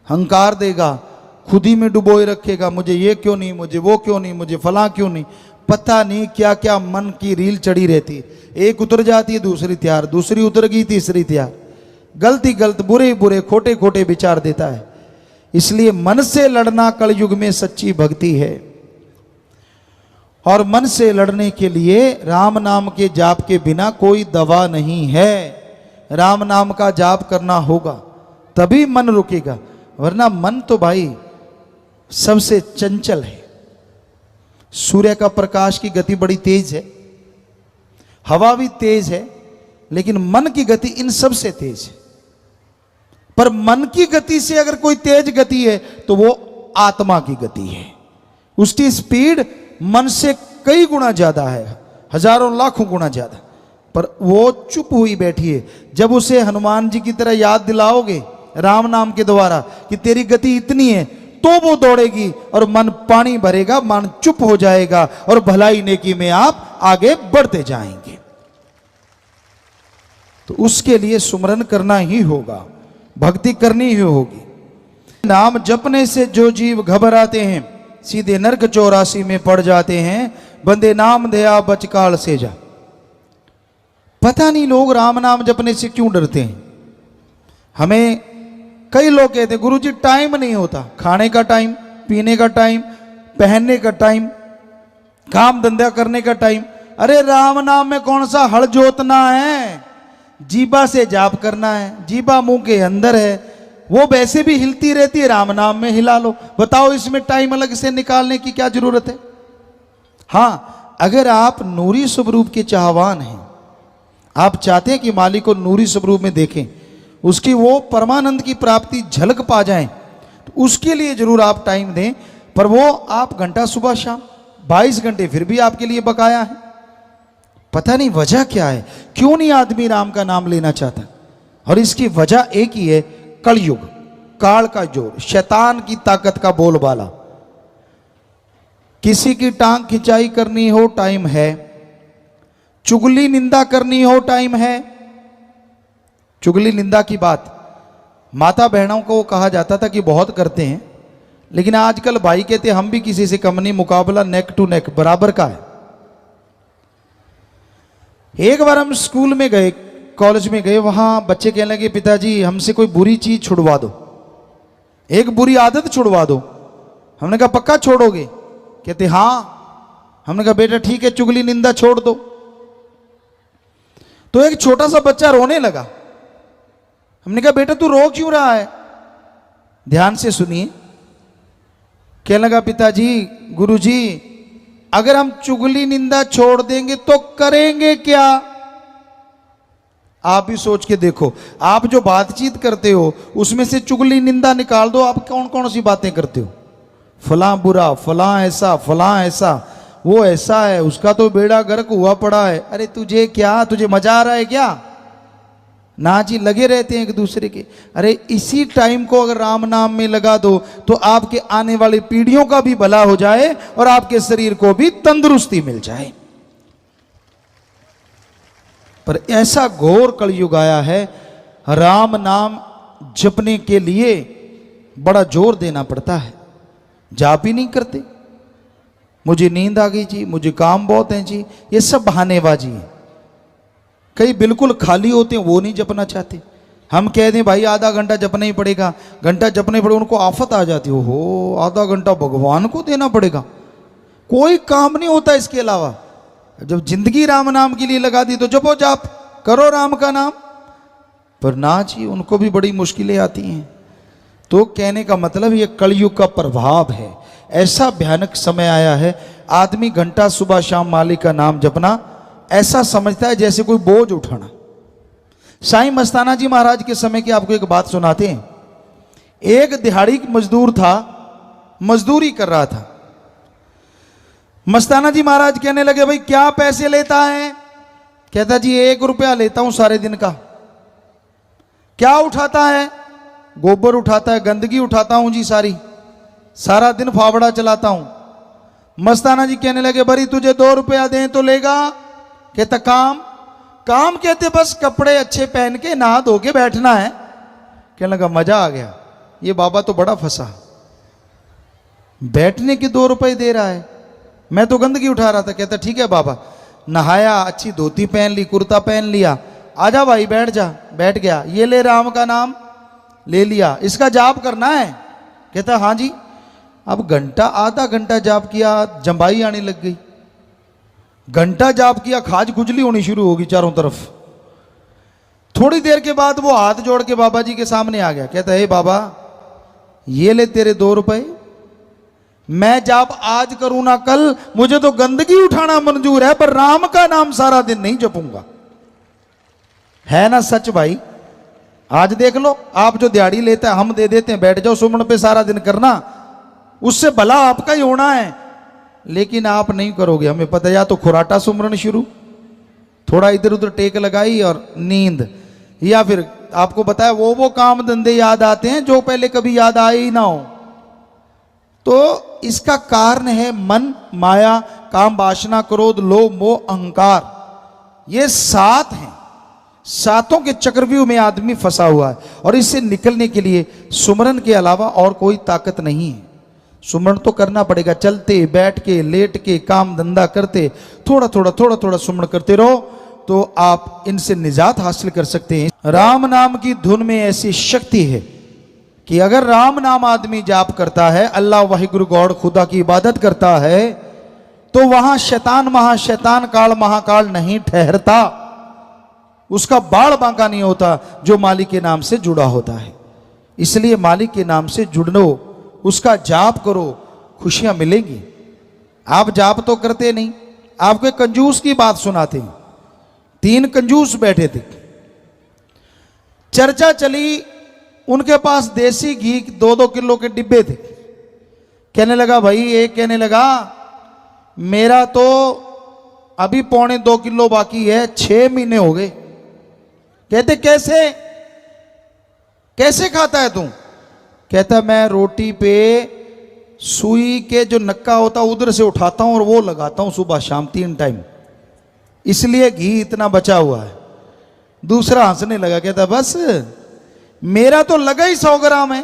हंकार देगा, खुद ही में डुबोए रखेगा, मुझे ये क्यों नहीं, मुझे वो क्यों नहीं, मुझे फला क्यों नहीं, पता नहीं क्या क्या मन की रील चढ़ी रहती है। एक उतर जाती है दूसरी तैयार, दूसरी उतर गई तीसरी तैयार, गलती गलत, बुरे बुरे, खोटे खोटे विचार देता है। इसलिए मन से लड़ना कलयुग में सच्ची भक्ति है। और मन से लड़ने के लिए राम नाम के जाप के बिना कोई दवा नहीं है। राम नाम का जाप करना होगा तभी मन रुकेगा, वरना मन तो भाई सबसे चंचल है। सूर्य का प्रकाश की गति बड़ी तेज है, हवा भी तेज है, लेकिन मन की गति इन सब से तेज है। पर मन की गति से अगर कोई तेज गति है तो वो आत्मा की गति है। उसकी स्पीड मन से कई गुना ज्यादा है, हजारों लाखों गुना ज्यादा। पर वो चुप हुई बैठी है। जब उसे हनुमान जी की तरह याद दिलाओगे राम नाम के द्वारा कि तेरी गति इतनी है, तो वो दौड़ेगी और मन पानी भरेगा, मन चुप हो जाएगा और भलाई नेकी में आप आगे बढ़ते जाएंगे। तो उसके लिए सुमरन करना ही होगा, भक्ति करनी ही होगी। नाम जपने से जो जीव घबराते हैं सीधे नरक 84 में पड़ जाते हैं, बंदे नाम दया बचकाल से जा। पता नहीं लोग राम नाम जपने से क्यों डरते हैं। हमें कई लोग कहते हैं गुरुजी टाइम नहीं होता, खाने का टाइम, पीने का टाइम, पहनने का टाइम, काम धंधा करने का टाइम। अरे राम नाम में कौन सा हल जोतना है, जीबा से जाप करना है, जीबा मुंह के अंदर है, वो वैसे भी हिलती रहती है, राम नाम में हिला लो। बताओ इसमें टाइम अलग से निकालने की क्या जरूरत है। हाँ, अगर आप नूरी स्वरूप के चाहवान हैं, आप चाहते हैं कि मालिक को नूरी स्वरूप में देखें, उसकी वो परमानंद की प्राप्ति झलक पा जाएं, तो उसके लिए जरूर आप टाइम दें। पर वो आप घंटा सुबह शाम 22 घंटे फिर भी आपके लिए बकाया है। पता नहीं वजह क्या है, क्यों नहीं आदमी राम का नाम लेना चाहता। और इसकी वजह एक ही है, कलयुग, काल का जोर, शैतान की ताकत का बोलबाला। किसी की टांग खिंचाई करनी हो टाइम है, चुगली निंदा करनी हो टाइम है, चुगली निंदा की बात माता बहनों को कहा जाता था कि बहुत करते हैं, लेकिन आजकल भाई कहते हम भी किसी से कम नहीं, मुकाबला नेक टू नेक बराबर का है। एक बार हम स्कूल में गए, कॉलेज में गए, वहां बच्चे कहने लगे पिताजी हमसे कोई बुरी चीज छुड़वा दो, एक बुरी आदत छुड़वा दो। हमने कहा पक्का छोड़ोगे? कहते हाँ। हमने कहा बेटा ठीक है, चुगली निंदा छोड़ दो। तो एक छोटा सा बच्चा रोने लगा। हमने कहा बेटा तू रो क्यों रहा है? ध्यान से सुनिए। कहने लगा पिताजी गुरुजी अगर हम चुगली निंदा छोड़ देंगे तो करेंगे क्या? आप भी सोच के देखो, आप जो बातचीत करते हो उसमें से चुगली निंदा निकाल दो, आप कौन कौन सी बातें करते हो? फलां बुरा, फलां ऐसा, फलां ऐसा, वो ऐसा है, उसका तो बेड़ा गर्क हुआ पड़ा है। अरे तुझे क्या, तुझे मजा आ रहा है क्या? ना जी, लगे रहते हैं एक दूसरे के। अरे इसी टाइम को अगर राम नाम में लगा दो तो आपके आने वाली पीढ़ियों का भी भला हो जाए और आपके शरीर को भी तंदुरुस्ती मिल जाए। पर ऐसा घोर कलयुग आया है, राम नाम जपने के लिए बड़ा जोर देना पड़ता है, जाप ही नहीं करते। मुझे नींद आ गई जी, मुझे काम बहुत है जी, ये सब बहानेबाजी है। कई बिल्कुल खाली होते हैं, वो नहीं जपना चाहते। हम कह दें भाई आधा घंटा जपना ही पड़ेगा, घंटा जपने पड़े, उनको आफत आ जाती हो आधा घंटा भगवान को देना पड़ेगा। कोई काम नहीं होता इसके अलावा। जब जिंदगी राम नाम के लिए लगा दी तो जपो, जाप करो राम का नाम। पर ना जी, उनको भी बड़ी मुश्किलें आती हैं। तो कहने का मतलब ये कलयुग का प्रभाव है। ऐसा भयानक समय आया है, आदमी घंटा सुबह शाम मालिक का नाम जपना ऐसा समझता है जैसे कोई बोझ उठाना। साईं मस्ताना जी महाराज के समय की आपको एक बात सुनाते हैं। एक दिहाड़ी मजदूर था, मजदूरी कर रहा था। मस्ताना जी महाराज कहने लगे भाई क्या पैसे लेता है? कहता जी 1 रुपया लेता हूं सारे दिन का। क्या उठाता है? गोबर उठाता है, गंदगी उठाता हूं जी सारी, सारा दिन फावड़ा चलाता हूं। मस्ताना जी कहने लगे बरी तुझे 2 रुपया दें तो लेगा? कहता काम। काम कहते बस कपड़े अच्छे पहन के नहा धो के बैठना है। कहने लगा मजा आ गया, ये बाबा तो बड़ा फंसा, बैठने के 2 रुपए दे रहा है, मैं तो गंदगी उठा रहा था। कहता ठीक है बाबा। नहाया, अच्छी धोती पहन ली, कुर्ता पहन लिया, आजा भाई बैठ जा। बैठ गया। ये ले राम का नाम, ले लिया, इसका जाप करना है। कहता हाँ जी। अब घंटा आधा घंटा जाप किया, जंबाई आने लग गई। घंटा जाप किया, खाज खुजली होनी शुरू होगी चारों तरफ। थोड़ी देर के बाद वो हाथ जोड़ के बाबा जी के सामने आ गया। कहता हे बाबा ये ले तेरे 2 रुपए, मैं जाप आज करूं ना कल, मुझे तो गंदगी उठाना मंजूर है, पर राम का नाम सारा दिन नहीं जपूंगा। है ना सच भाई? आज देख लो, आप जो दिहाड़ी लेते हैं हम दे देते हैं, बैठ जाओ सुमन पे सारा दिन करना, उससे भला आपका ही होना है। लेकिन आप नहीं करोगे, हमें पता है। या तो खुराटा सुमरन शुरू, थोड़ा इधर उधर टेक लगाई और नींद, या फिर आपको बताया वो काम धंधे याद आते हैं जो पहले कभी याद आए ही ना हो। तो इसका कारण है मन, माया, काम, वासना, क्रोध, लोभ, मोह, अहंकार। ये 7 हैं। 7 के चक्रव्यूह में आदमी फंसा हुआ है और इससे निकलने के लिए सुमरन के अलावा और कोई ताकत नहीं है। सुमरन तो करना पड़ेगा, चलते बैठ के लेट के काम धंधा करते थोड़ा थोड़ा सुमरन करते रहो तो आप इनसे निजात हासिल कर सकते हैं। राम नाम की धुन में ऐसी शक्ति है कि अगर राम नाम आदमी जाप करता है, अल्लाह वाहिगुरु गॉड खुदा की इबादत करता है, तो वहां शैतान महाशैतान काल महाकाल नहीं ठहरता, उसका बाढ़ बांका नहीं होता जो मालिक के नाम से जुड़ा होता है। इसलिए मालिक के नाम से जुड़नो, उसका जाप करो, खुशियां मिलेंगी। आप जाप तो करते नहीं। आपको एक कंजूस की बात सुनाते हैं। 3 कंजूस बैठे थे, चर्चा चली, उनके पास देसी घी 2-2 किलो के डिब्बे थे। कहने लगा भाई, एक कहने लगा मेरा तो अभी 1.25 किलो बाकी है, 6 महीने हो गए। कहते कैसे कैसे खाता है तू? कहता मैं रोटी पे सुई के जो नक्का होता उधर से उठाता हूं और वो लगाता हूं सुबह शाम 3 टाइम, इसलिए घी इतना बचा हुआ है। दूसरा हंसने लगा, कहता बस मेरा तो लगा ही 100 ग्राम है,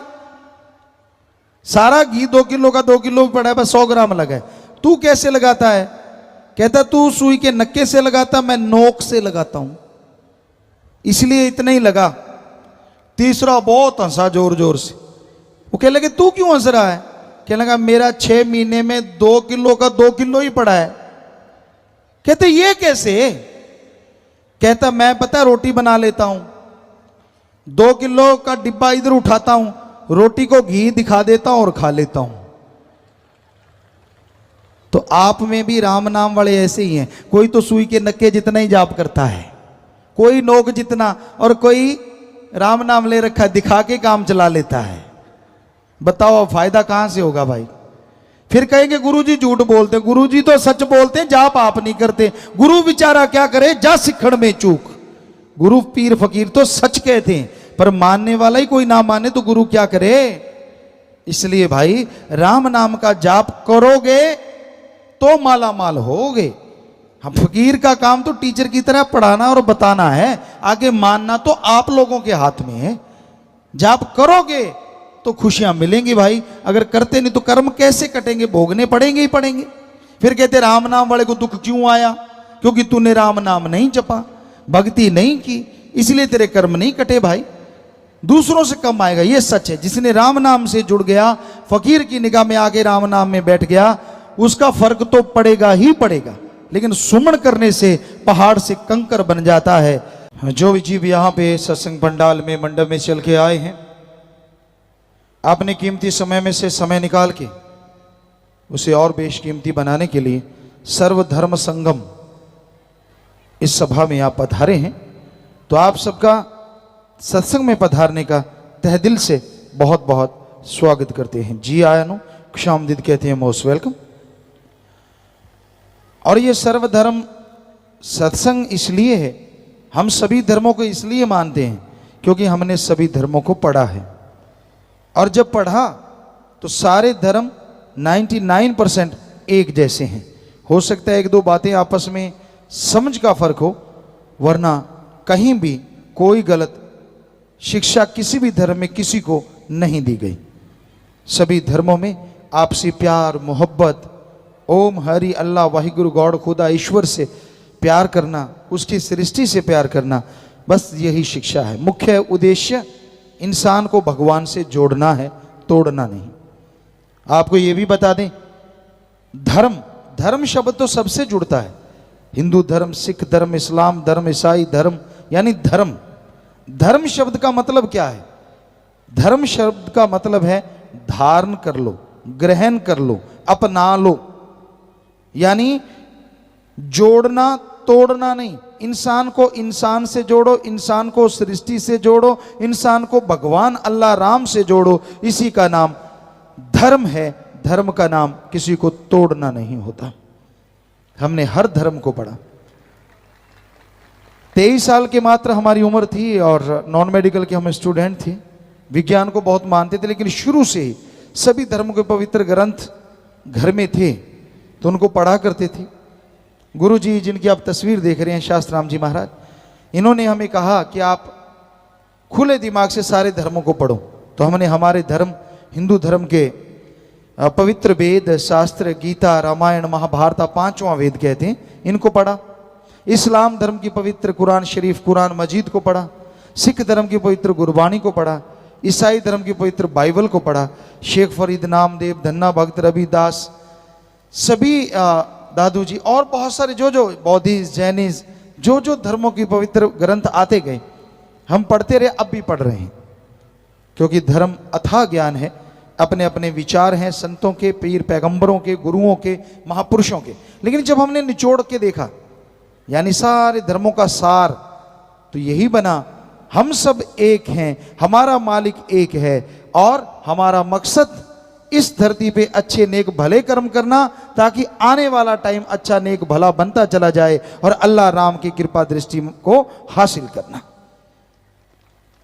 सारा घी 2 किलो का 2 किलो पड़ा है, बस 100 ग्राम लगा है। तू कैसे लगाता है? कहता तू सुई के नक्के से लगाता, मैं नोक से लगाता हूं, इसलिए इतना ही लगा। तीसरा बहुत हंसा जोर जोर से। वो कहने लगे तू क्यों हंस रहा है? कहने लगा मेरा 6 महीने में 2 किलो का 2 किलो ही पड़ा है। कहते ये कैसे? कहता मैं पता रोटी बना लेता हूं, 2 किलो का डिब्बा इधर उठाता हूं, रोटी को घी दिखा देता हूं और खा लेता हूं। तो आप में भी राम नाम वाले ऐसे ही हैं। कोई तो सुई के नक्के जितना ही जाप करता है, कोई नोक जितना, और कोई राम नाम ले रखा है, दिखा के काम चला लेता है। बताओ फायदा कहां से होगा भाई? फिर कहेंगे गुरुजी झूठ बोलते। गुरुजी तो सच बोलते हैं, जाप आप नहीं करते। गुरु बेचारा क्या करे, जा सिखड़ में चूक। गुरु पीर फकीर तो सच कहते हैं, पर मानने वाला ही कोई ना माने तो गुरु क्या करे? इसलिए भाई राम नाम का जाप करोगे तो माला माल होगे। हम फकीर का काम तो टीचर की तरह पढ़ाना और बताना है, आगे मानना तो आप लोगों के हाथ में है। जाप करोगे तो खुशियां मिलेंगी भाई, अगर करते नहीं तो कर्म कैसे कटेंगे? भोगने पड़ेंगे ही पड़ेंगे। फिर कहते राम नाम वाले को दुख क्यों आया? क्योंकि तूने राम नाम नहीं जपा, भक्ति नहीं की, इसलिए तेरे कर्म नहीं कटे भाई। दूसरों से कम आएगा, ये सच है। जिसने राम नाम से जुड़ गया, फकीर की निगाह में आके राम नाम में बैठ गया, उसका फर्क तो पड़ेगा ही पड़ेगा। लेकिन सुमन करने से पहाड़ से कंकर बन जाता है। जो भी जीव यहाँ पे सत्संग पंडाल में मंडप में चल के आए हैं, आपने कीमती समय में से समय निकाल के उसे और बेशकीमती बनाने के लिए सर्वधर्म संगम इस सभा में आप पधारे हैं, तो आप सबका सत्संग में पधारने का तहे दिल से बहुत बहुत स्वागत करते हैं। जी आया नो क्षामदिद कहते हैं, मोस्ट वेलकम। और ये सर्वधर्म सत्संग इसलिए है, हम सभी धर्मों को इसलिए मानते हैं क्योंकि हमने सभी धर्मों को पढ़ा है। और जब पढ़ा तो सारे धर्म 99% एक जैसे हैं। हो सकता है 1-2 बातें आपस में समझ का फर्क हो, वरना कहीं भी कोई गलत शिक्षा किसी भी धर्म में किसी को नहीं दी गई। सभी धर्मों में आपसी प्यार, मोहब्बत, ओम हरि अल्लाह वाहिगुरु गॉड खुदा ईश्वर से प्यार करना, उसकी सृष्टि से प्यार करना, बस यही शिक्षा है। मुख्य उद्देश्य इंसान को भगवान से जोड़ना है, तोड़ना नहीं। आपको ये भी बता दें, धर्म धर्म शब्द तो सबसे जुड़ता है। हिंदू धर्म, सिख धर्म, इस्लाम धर्म, ईसाई धर्म, यानी धर्म। धर्म शब्द का मतलब क्या है? धर्म शब्द का मतलब है धारण कर लो, ग्रहण कर लो, अपना लो, यानी जोड़ना, तोड़ना नहीं। इंसान को इंसान से जोड़ो, इंसान को सृष्टि से जोड़ो, इंसान को भगवान अल्लाह राम से जोड़ो, इसी का नाम धर्म है। धर्म का नाम किसी को तोड़ना नहीं होता। हमने हर धर्म को पढ़ा। 23 साल के मात्र हमारी उम्र थी और नॉन मेडिकल के हम स्टूडेंट थे। विज्ञान को बहुत मानते थे, लेकिन शुरू से ही सभी धर्म के पवित्र ग्रंथ घर में थे तो उनको पढ़ा करते थे। गुरु जी जिनकी आप तस्वीर देख रहे हैं, शास्त्राम जी महाराज, इन्होंने हमें कहा कि आप खुले दिमाग से सारे धर्मों को पढ़ो। तो हमने हमारे धर्म, हिंदू धर्म के पवित्र वेद, शास्त्र, गीता, रामायण, महाभारत, 5वां वेद कहते हैं, इनको पढ़ा। इस्लाम धर्म की पवित्र कुरान शरीफ, कुरान मजीद को पढ़ा। सिख धर्म की पवित्र गुरबानी को पढ़ा। ईसाई धर्म की पवित्र बाइबल को पढ़ा। शेख फरीद, नामदेव, धन्ना भक्त, रविदास, सभी दादू जी और बहुत सारे जो जो बौद्धिस्ट, जैनिस्ट, जो जो धर्मों की पवित्र ग्रंथ आते गए, हम पढ़ते रहे, अब भी पढ़ रहे हैं। क्योंकि धर्म अथाह ज्ञान है, अपने अपने विचार हैं संतों के, पीर पैगंबरों के, गुरुओं के, महापुरुषों के। लेकिन जब हमने निचोड़ के देखा, यानी सारे धर्मों का सार, तो यही बना, हम सब एक हैं, हमारा मालिक एक है और हमारा मकसद इस धरती पे अच्छे नेक भले कर्म करना, ताकि आने वाला टाइम अच्छा नेक भला बनता चला जाए और अल्लाह राम की कृपा दृष्टि को हासिल करना।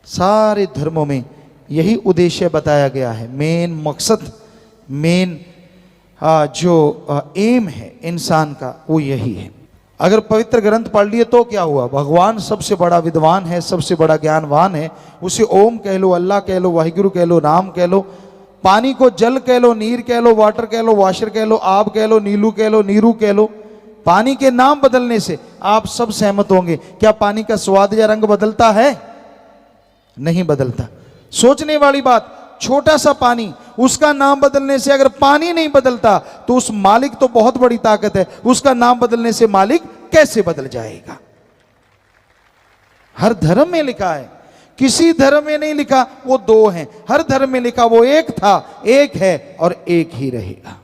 सारे धर्मों में यही उद्देश्य बताया गया है। मेन मकसद, मेन जो एम है इंसान का, वो यही है। अगर पवित्र ग्रंथ पढ़ लिए तो क्या हुआ? भगवान सबसे बड़ा विद्वान है, सबसे बड़ा ज्ञानवान है। उसे ओम कह लो, अल्लाह कह लो, वाहिगुरु कह लो, राम कह लो, पानी को जल कह लो, नीर कह लो, वाटर कह लो, वाशर कह लो, आब कह लो, नीलू कह लो, नीरू कह लो। पानी के नाम बदलने से आप सब सहमत होंगे, क्या पानी का स्वाद या रंग बदलता है? नहीं बदलता। सोचने वाली बात, छोटा सा पानी, उसका नाम बदलने से अगर पानी नहीं बदलता तो उस मालिक तो बहुत बड़ी ताकत है, उसका नाम बदलने से मालिक कैसे बदल जाएगा? हर धर्म में लिखा है, किसी धर्म में नहीं लिखा वो दो हैं, हर धर्म में लिखा वो एक था, एक है और एक ही रहेगा।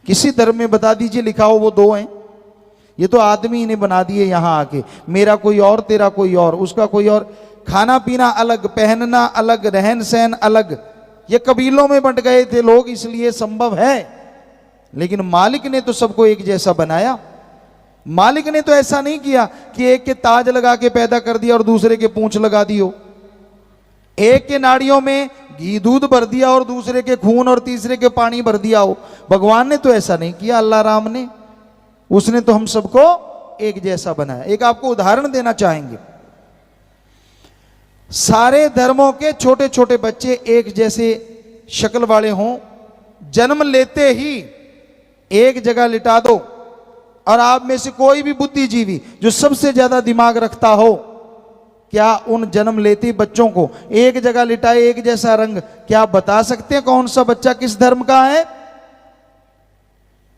किसी धर्म में बता दीजिए लिखा हो वो दो हैं। ये तो आदमी ने बना दिए यहां आके, मेरा कोई और, तेरा कोई और, उसका कोई और। खाना पीना अलग, पहनना अलग, रहन सहन अलग। ये कबीलों में बंट गए थे लोग, इसलिए संभव है। लेकिन मालिक ने तो सबको एक जैसा बनाया। मालिक ने तो ऐसा नहीं किया कि एक के ताज लगा के पैदा कर दिया और दूसरे के पूंछ लगा दियो, एक के नाड़ियों में घी दूध भर दिया और दूसरे के खून और तीसरे के पानी भर दिया हो। भगवान ने तो ऐसा नहीं किया, अल्लाह राम ने। उसने तो हम सबको एक जैसा बनाया। एक आपको उदाहरण देना चाहेंगे, सारे धर्मों के छोटे छोटे बच्चे एक जैसे शक्ल वाले हों, जन्म लेते ही एक जगह लिटा दो और आप में से कोई भी बुद्धिजीवी जो सबसे ज्यादा दिमाग रखता हो, क्या उन जन्म लेते बच्चों को एक जगह लिटाए, एक जैसा रंग, क्या आप बता सकते हैं कौन सा बच्चा किस धर्म का है?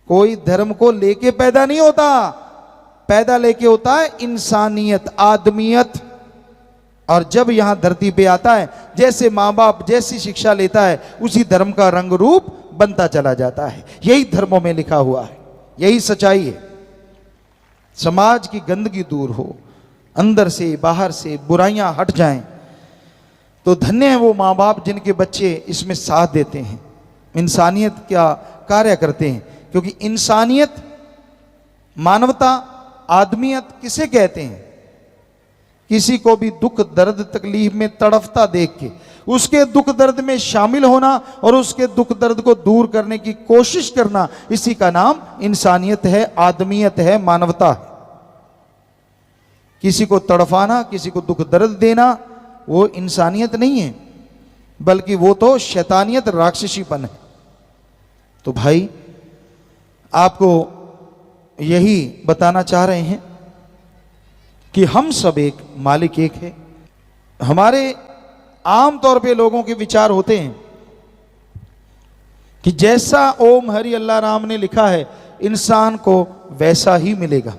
कोई धर्म को लेके पैदा नहीं होता, पैदा लेके होता है इंसानियत, आदमियत। और जब यहां धरती पे आता है, जैसे मां बाप जैसी शिक्षा लेता है, उसी धर्म का रंग रूप बनता चला जाता है। यही धर्मों में लिखा हुआ है, यही सच्चाई है। समाज की गंदगी दूर हो, अंदर से बाहर से बुराइयां हट जाएं, तो धन्य है वो माँ बाप जिनके बच्चे इसमें साथ देते हैं, इंसानियत का कार्य करते हैं। क्योंकि इंसानियत, मानवता, आदमियत किसे कहते हैं? किसी को भी दुख दर्द तकलीफ में तड़फता देख के उसके दुख दर्द में शामिल होना और उसके दुख दर्द को दूर करने की कोशिश करना, इसी का नाम इंसानियत है, आदमियत है, मानवता है। किसी को तड़फाना, किसी को दुख दर्द देना, वो इंसानियत नहीं है, बल्कि वो तो शैतानियत, राक्षसीपन है। तो भाई आपको यही बताना चाह रहे हैं कि हम सब एक, मालिक एक है। हमारे आम तौर पे लोगों के विचार होते हैं कि जैसा ओम हरि अल्लाह राम ने लिखा है, इंसान को वैसा ही मिलेगा,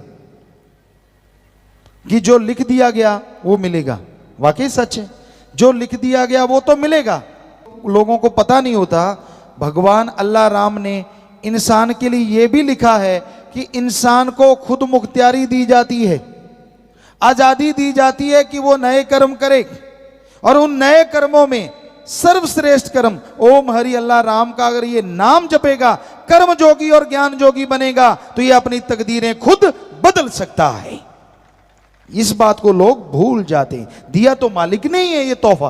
कि जो लिख दिया गया वो मिलेगा। वाकई सच है, जो लिख दिया गया वो तो मिलेगा। लोगों को पता नहीं होता, भगवान अल्लाह राम ने इंसान के लिए यह भी लिखा है कि इंसान को खुद मुख्तियारी दी जाती है, आजादी दी जाती है कि वो नए कर्म करे, और उन नए कर्मों में सर्वश्रेष्ठ कर्म ओम हरि अल्लाह राम का अगर ये नाम जपेगा, कर्म जोगी और ज्ञान जोगी बनेगा, तो ये अपनी तकदीरें खुद बदल सकता है। इस बात को लोग भूल जाते हैं। दिया तो मालिक नहीं है ये तोहफा,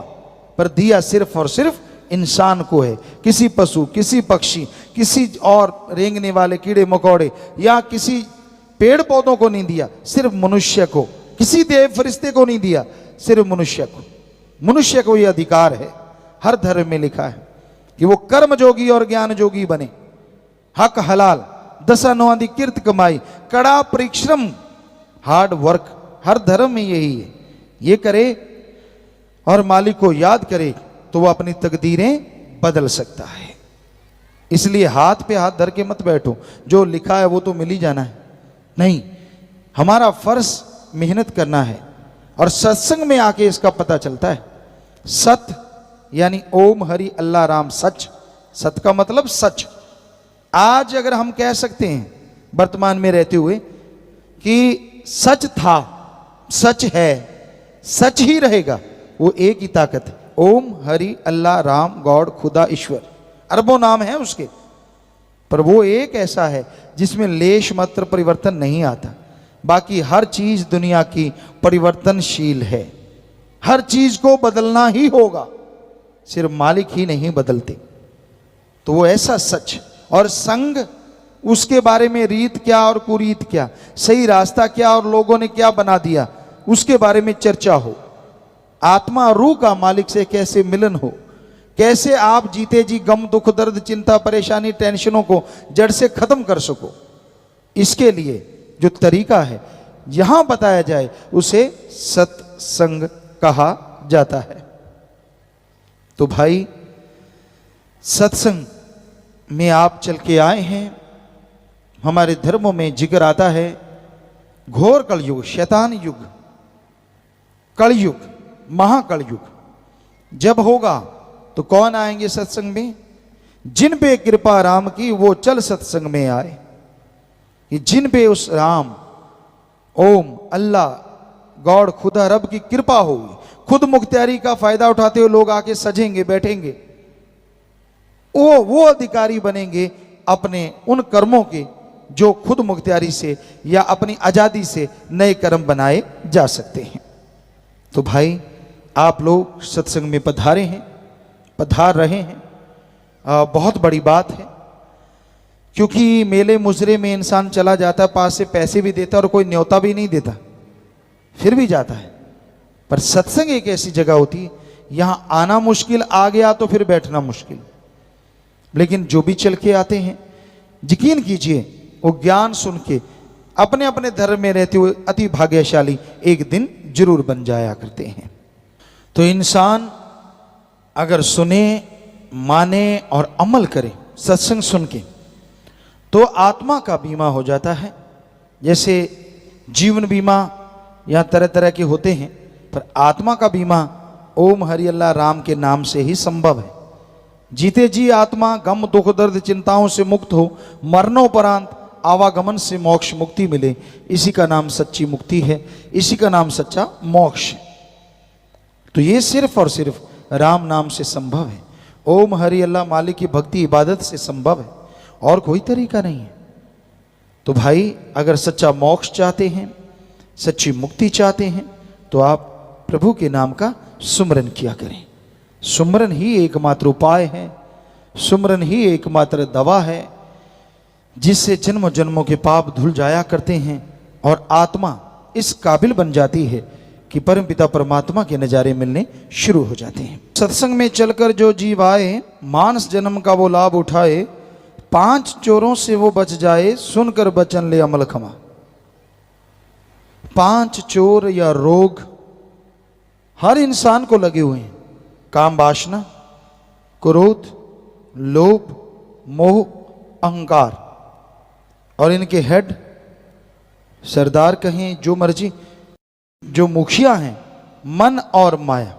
पर दिया सिर्फ और सिर्फ इंसान को है। किसी पशु, किसी पक्षी, किसी और रेंगने वाले कीड़े मकोड़े या किसी पेड़ पौधों को नहीं दिया, सिर्फ मनुष्य को। किसी देव फरिश्ते को नहीं दिया, सिर्फ मनुष्य को। मनुष्य को यह अधिकार है, हर धर्म में लिखा है कि वो कर्म जोगी और ज्ञान जोगी बने। हक हलाल, दशा नौआंधी किर्त कमाई, कड़ा परिश्रम, हार्ड वर्क, हर धर्म में यही है। ये करे और मालिक को याद करे तो वह अपनी तकदीरें बदल सकता है। इसलिए हाथ पे हाथ धर के मत बैठो, जो लिखा है वो तो मिल ही जाना है। नहीं, हमारा फर्ज मेहनत करना है, और सत्संग में आके इसका पता चलता है। सत्य यानी ओम हरि अल्लाह राम, सच। सत्य का मतलब सच। आज अगर हम कह सकते हैं वर्तमान में रहते हुए कि सच था, सच है, सच ही रहेगा, वो एक ही ताकत है, ओम हरि अल्लाह राम, गॉड, खुदा, ईश्वर। अरबों नाम है उसके, पर वो एक ऐसा है जिसमें लेश मात्र परिवर्तन नहीं आता। बाकी हर चीज दुनिया की परिवर्तनशील है, हर चीज को बदलना ही होगा, सिर्फ मालिक ही नहीं बदलते। तो वो ऐसा सच और संग उसके बारे में रीत क्या और कुरीत क्या, सही रास्ता क्या और लोगों ने क्या बना दिया, उसके बारे में चर्चा हो। आत्मा रूह का मालिक से कैसे मिलन हो, कैसे आप जीते जी गम दुख दर्द चिंता परेशानी टेंशनों को जड़ से खत्म कर सको, इसके लिए जो तरीका है यहां बताया जाए उसे सत्संग कहा जाता है। तो भाई सत्संग में आप चल के आए हैं। हमारे धर्मों में जिक्र आता है घोर कलयुग, शैतान युग, कलयुग, महाकलयुग जब होगा तो कौन आएंगे सत्संग में? जिन पे कृपा राम की वो चल सत्संग में आए। कि जिन पे उस राम ओम अल्लाह गॉड खुदा रब की कृपा होगी, खुद मुख्तियारी का फायदा उठाते हुए लोग आके सजेंगे बैठेंगे, वो अधिकारी बनेंगे अपने उन कर्मों के जो खुद मुख्तियारी से या अपनी आजादी से नए कर्म बनाए जा सकते हैं। तो भाई आप लोग सत्संग में पधारे हैं, पधार रहे हैं, बहुत बड़ी बात है। क्योंकि मेले मुजरे में इंसान चला जाता है, पास से पैसे भी देता है और कोई न्योता भी नहीं देता, फिर भी जाता है। पर सत्संग एक ऐसी जगह होती है यहां आना मुश्किल, आ गया तो फिर बैठना मुश्किल। लेकिन जो भी चल के आते हैं यकीन कीजिए वो ज्ञान सुन के अपने अपने धर्म में रहते हुए अति भाग्यशाली एक दिन जरूर बन जाया करते हैं। तो इंसान अगर सुने, माने और अमल करे सत्संग सुन के, तो आत्मा का बीमा हो जाता है। जैसे जीवन बीमा यहाँ तरह तरह के होते हैं, पर आत्मा का बीमा ओम हरि अल्लाह राम के नाम से ही संभव है। जीते जी आत्मा गम दुख दर्द चिंताओं से मुक्त हो, मरणोपरांत आवागमन से मोक्ष मुक्ति मिले, इसी का नाम सच्ची मुक्ति है, इसी का नाम सच्चा मोक्ष है। तो ये सिर्फ और सिर्फ राम नाम से संभव है। ओम हरि अल्लाह मालिक की भक्ति इबादत से संभव है, और कोई तरीका नहीं है। तो भाई अगर सच्चा मोक्ष चाहते हैं, सच्ची मुक्ति चाहते हैं, तो आप प्रभु के नाम का सुमरन किया करें। सुमरन ही एकमात्र उपाय है, सुमरन ही एकमात्र दवा है, जिससे जन्म जन्मों के पाप धुल जाया करते हैं और आत्मा इस काबिल बन जाती है कि परमपिता परमात्मा के नजारे मिलने शुरू हो जाते हैं। सत्संग में चलकर जो जीव आए, मानस जन्म का वो लाभ उठाए, 5 चोरों से वो बच जाए, सुनकर बचन ले अमल खमा। 5 चोर या रोग हर इंसान को लगे हुए हैं। काम वासना, क्रोध, लोभ, मोह, अहंकार, और इनके हेड सरदार कहें जो मर्जी, जो मुखिया हैं, मन और माया,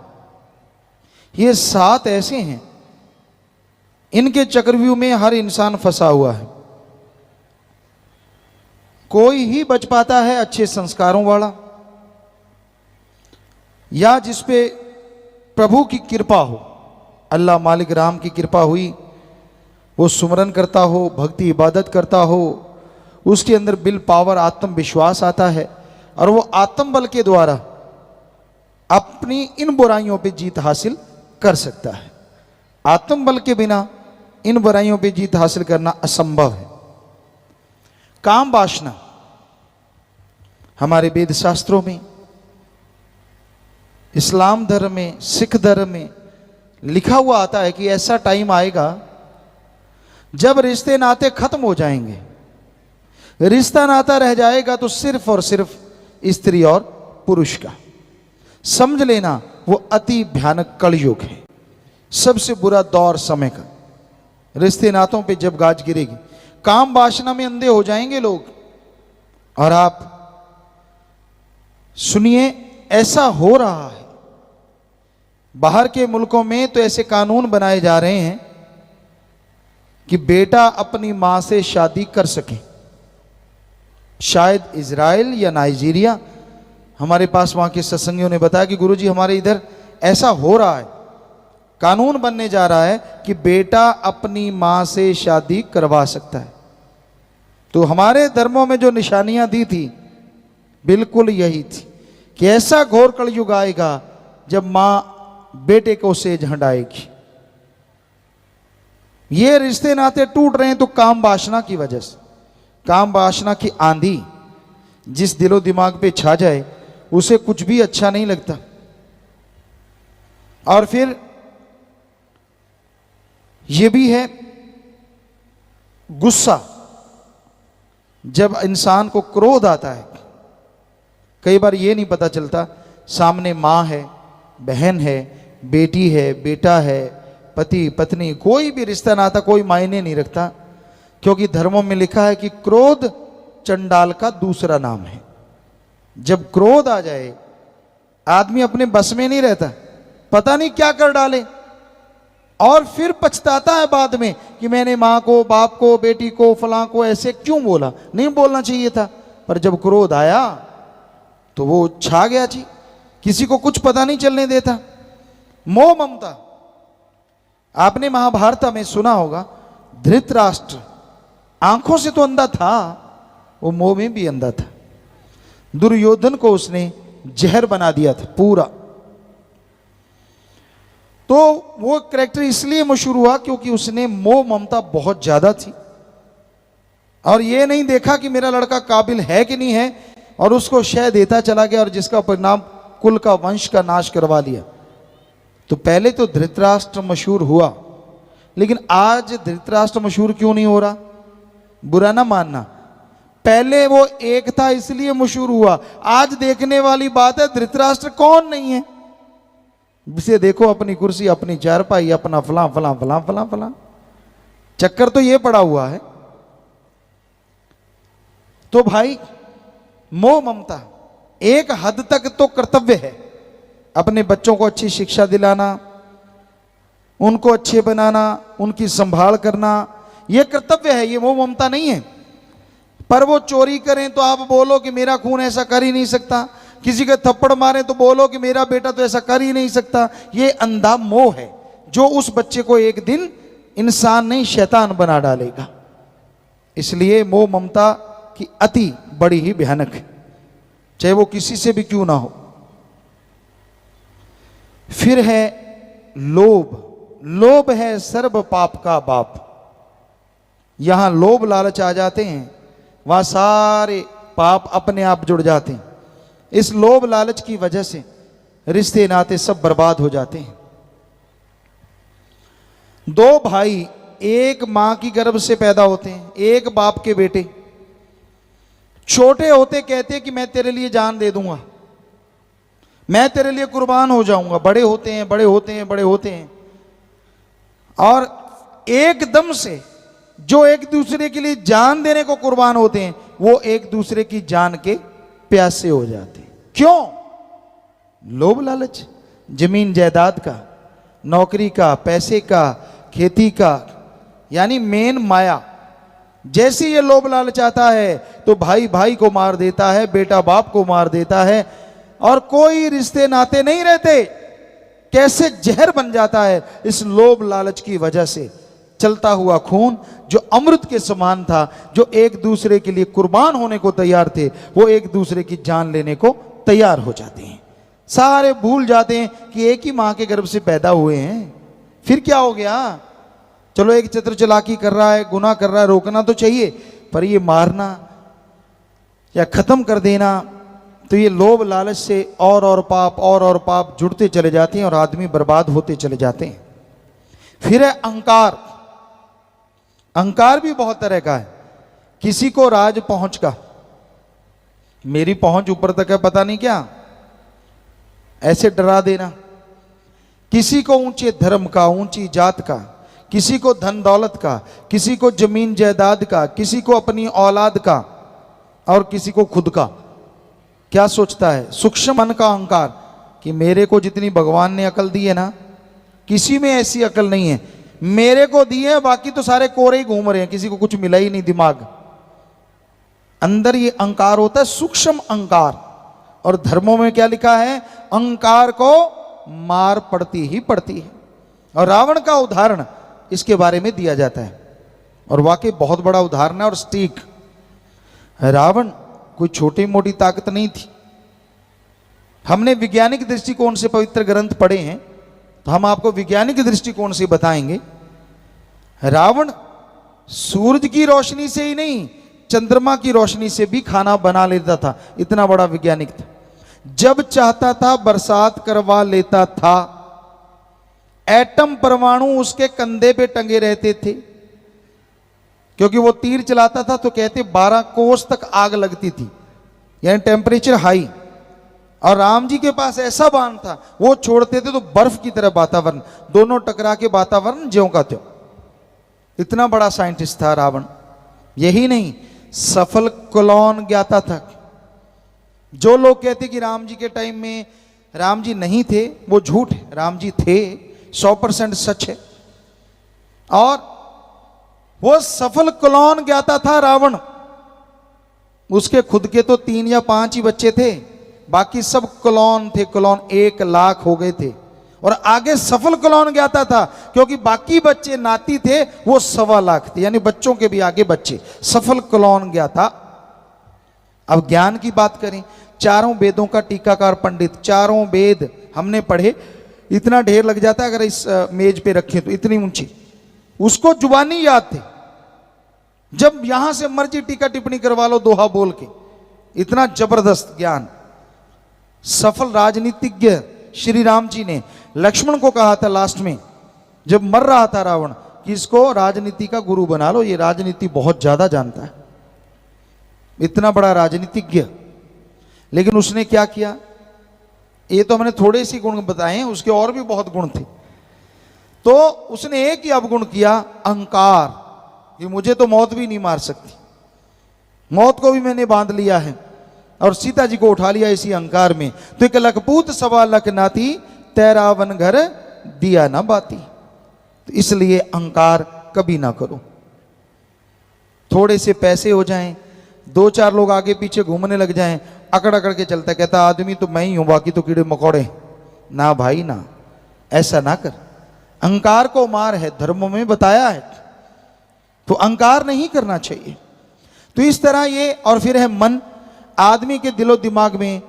ये 7 ऐसे हैं, इनके चक्रव्यूह में हर इंसान फंसा हुआ है। कोई ही बच पाता है अच्छे संस्कारों वाला, या जिसपे प्रभु की कृपा हो, अल्लाह मालिक राम की कृपा हुई, वो सुमरन करता हो, भक्ति इबादत करता हो, उसके अंदर विल पावर आत्मविश्वास आता है, और वो आत्म बल के द्वारा अपनी इन बुराइयों पे जीत हासिल कर सकता है। आत्म बल के बिना इन बुराइयों पे जीत हासिल करना असंभव है। काम वासना हमारे वेद शास्त्रों में, इस्लाम धर्म में, सिख धर्म में लिखा हुआ आता है कि ऐसा टाइम आएगा जब रिश्ते नाते खत्म हो जाएंगे, रिश्ता नाता रह जाएगा तो सिर्फ और सिर्फ स्त्री और पुरुष का। समझ लेना वो अति भयानक कलयुग है, सबसे बुरा दौर समय का। रिश्ते नातों पे जब गाज गिरेगी, काम वासना में अंधे हो जाएंगे लोग। और आप सुनिए, ऐसा हो रहा है। बाहर के मुल्कों में तो ऐसे कानून बनाए जा रहे हैं कि बेटा अपनी मां से शादी कर सके। शायद इजराइल या नाइजीरिया, हमारे पास वहां के सत्संगियों ने बताया कि गुरुजी हमारे इधर ऐसा हो रहा है, कानून बनने जा रहा है कि बेटा अपनी मां से शादी करवा सकता है। तो हमारे धर्मों में जो निशानियां दी थी बिल्कुल यही थी कि ऐसा घोर कलयुग आएगा जब मां बेटे को सेज हटाएगी। ये रिश्ते नाते टूट रहे हैं तो काम वासना की वजह से। काम वासना की आंधी जिस दिलो दिमाग पे छा जाए उसे कुछ भी अच्छा नहीं लगता। और फिर ये भी है गुस्सा। जब इंसान को क्रोध आता है, कई बार ये नहीं पता चलता सामने माँ है, बहन है, बेटी है, बेटा है, पति पत्नी, कोई भी रिश्ता नाता कोई मायने नहीं रखता, क्योंकि धर्मों में लिखा है कि क्रोध चंडाल का दूसरा नाम है। जब क्रोध आ जाए आदमी अपने बस में नहीं रहता, पता नहीं क्या कर डाले, और फिर पछताता है बाद में कि मैंने माँ को, बाप को, बेटी को, फलां को ऐसे क्यों बोला, नहीं बोलना चाहिए था। पर जब क्रोध आया तो वो छा गया जी, किसी को कुछ पता नहीं चलने देता। मोह ममता, आपने महाभारत में सुना होगा, धृतराष्ट्र आंखों से तो अंधा था, वो मोह में भी अंधा था। दुर्योधन को उसने जहर बना दिया था पूरा। तो वो कैरेक्टर इसलिए मशहूर हुआ क्योंकि उसने मोह ममता बहुत ज्यादा थी, और ये नहीं देखा कि मेरा लड़का काबिल है कि नहीं है, और उसको शय देता चला गया, और जिसका परिणाम कुल का, वंश का नाश करवा लिया। तो पहले तो धृतराष्ट्र मशहूर हुआ, लेकिन आज धृतराष्ट्र मशहूर क्यों नहीं हो रहा, बुरा ना मानना। पहले वो एक था इसलिए मशहूर हुआ। आज देखने वाली बात है धृतराष्ट्र कौन नहीं है। इसे देखो, अपनी कुर्सी, अपनी चारपाई, अपना फलां फलां फलां फलां फलां, चक्कर तो ये पड़ा हुआ है। तो भाई मोह ममता एक हद तक तो कर्तव्य है, अपने बच्चों को अच्छी शिक्षा दिलाना, उनको अच्छे बनाना, उनकी संभाल करना, यह कर्तव्य है, ये मोह ममता नहीं है। पर वो चोरी करें तो आप बोलो कि मेरा खून ऐसा कर ही नहीं सकता, किसी के थप्पड़ मारें तो बोलो कि मेरा बेटा तो ऐसा कर ही नहीं सकता। ये अंधा मोह है जो उस बच्चे को एक दिन इंसान नहीं शैतान बना डालेगा। इसलिए मोह ममता की अति बड़ी ही भयानक है, चाहे वो किसी से भी क्यों ना हो। फिर है लोभ। लोभ है सर्व पाप का बाप। यहां लोभ लालच आ जाते हैं, वहां सारे पाप अपने आप जुड़ जाते हैं। इस लोभ लालच की वजह से रिश्ते नाते सब बर्बाद हो जाते हैं। दो भाई एक मां की गर्भ से पैदा होते हैं, एक बाप के बेटे। छोटे होते कहते कि मैं तेरे लिए जान दे दूंगा, मैं तेरे लिए कुर्बान हो जाऊंगा। बड़े होते हैं, बड़े होते हैं, बड़े होते हैं, और एकदम से जो एक दूसरे के लिए जान देने को कुर्बान होते हैं वो एक दूसरे की जान के प्यासे हो जाते हैं। क्यों? लोभ लालच, जमीन जायदाद का, नौकरी का, पैसे का, खेती का, यानी मेन माया। जैसे ये लोभ लालच आता है तो भाई भाई को मार देता है, बेटा बाप को मार देता है, और कोई रिश्ते नाते नहीं रहते। कैसे जहर बन जाता है इस लोभ लालच की वजह से। चलता हुआ खून जो अमृत के समान था, जो एक दूसरे के लिए कुर्बान होने को तैयार थे, वो एक दूसरे की जान लेने को तैयार हो जाते हैं। सारे भूल जाते हैं कि एक ही मां के गर्भ से पैदा हुए हैं। फिर क्या हो गया? चलो एक चित्र चालाकी कर रहा है, गुनाह कर रहा है, रोकना तो चाहिए, पर ये मारना या खत्म कर देना, तो ये लोभ लालच से और पाप जुड़ते चले जाते हैं और आदमी बर्बाद होते चले जाते हैं। फिर है अहंकार। अहंकार भी बहुत तरह का है। किसी को राज पहुंच का, मेरी पहुंच ऊपर तक है, पता नहीं क्या, ऐसे डरा देना। किसी को ऊंचे धर्म का, ऊंची जात का, किसी को धन दौलत का, किसी को जमीन जायदाद का, किसी को अपनी औलाद का, और किसी को खुद का। क्या सोचता है? सूक्ष्म मन का अहंकार कि मेरे को जितनी भगवान ने अकल दी है ना, किसी में ऐसी अकल नहीं है। मेरे को दी है, बाकी तो सारे कोरे ही घूम रहे हैं, किसी को कुछ मिला ही नहीं दिमाग। अंदर ये अहंकार होता है, सूक्ष्म अहंकार। और धर्मों में क्या लिखा है? अहंकार को मार पड़ती ही पड़ती है। और रावण का उदाहरण इसके बारे में दिया जाता है, और वाकई बहुत बड़ा उदाहरण है और सटीक। रावण कोई छोटी मोटी ताकत नहीं थी। हमने वैज्ञानिक दृष्टिकोण से पवित्र ग्रंथ पढ़े हैं, तो हम आपको वैज्ञानिक दृष्टिकोण से बताएंगे। रावण सूरज की रोशनी से ही नहीं, चंद्रमा की रोशनी से भी खाना बना लेता था, इतना बड़ा वैज्ञानिक था। जब चाहता था बरसात करवा लेता था। एटम परमाणु उसके कंधे पे टंगे रहते थे, क्योंकि वो तीर चलाता था तो कहते 12 कोस तक आग लगती थी, यानी टेम्परेचर हाई। और राम जी के पास ऐसा बाण था, वो छोड़ते थे तो बर्फ की तरह वातावरण, दोनों टकरा के वातावरण ज्यों का त्यों। इतना बड़ा साइंटिस्ट था रावण। यही नहीं, सफल क्लोन ज्ञाता था। जो लोग कहते कि राम जी के टाइम में राम जी नहीं थे, वो झूठ है। राम जी थे, 100% सच है। और वो सफल क्लोन ज्ञाता था रावण। उसके खुद के तो 3 या 5 ही बच्चे थे, बाकी सब क्लोन थे। क्लोन 1 लाख हो गए थे। और आगे सफल क्लोन ज्ञाता था, क्योंकि बाकी बच्चे नाती थे, वो 1.25 लाख थे, यानी बच्चों के भी आगे बच्चे। सफल क्लोन ज्ञाता। अब ज्ञान की बात करें, चारों वेदों का टीकाकार पंडित, चारों वेद हमने पढ़े। इतना ढेर लग जाता है अगर इस मेज पे रखें तो, इतनी ऊंची। उसको जुबानी याद थे, जब यहां से मर्जी टीका टिप्पणी करवा लो दोहा बोल के। इतना जबरदस्त ज्ञान। सफल राजनीतिज्ञ श्री राम जी ने लक्ष्मण को कहा था लास्ट में, जब मर रहा था रावण, कि इसको राजनीति का गुरु बना लो, ये राजनीति बहुत ज्यादा जानता है। इतना बड़ा राजनीतिज्ञ। लेकिन उसने क्या किया? ये तो हमने थोड़े से गुण बताए हैं, उसके और भी बहुत गुण थे। तो उसने एक ही अवगुण किया, अहंकार, कि मुझे तो मौत भी नहीं मार सकती, मौत को भी मैंने बांध लिया है। और सीता जी को उठा लिया इसी अहंकार में। तो एक लखपूत 1.25 लाख नाती, तेरा वन घर दिया ना बाती। तो इसलिए अहंकार कभी ना करो। थोड़े से पैसे हो जाएं, 2-4 लोग आगे पीछे घूमने लग जाएं, अकड़ अकड़ के चलता, कहता आदमी तो मैं ही हूं, बाकी तो कीड़े मकोड़े। ना भाई ना, ऐसा ना कर। अहंकार को मार है, धर्मों में बताया है। तो अहंकार नहीं करना चाहिए। तो इस तरह ये। और फिर है मन। आदमी के दिलो दिमाग में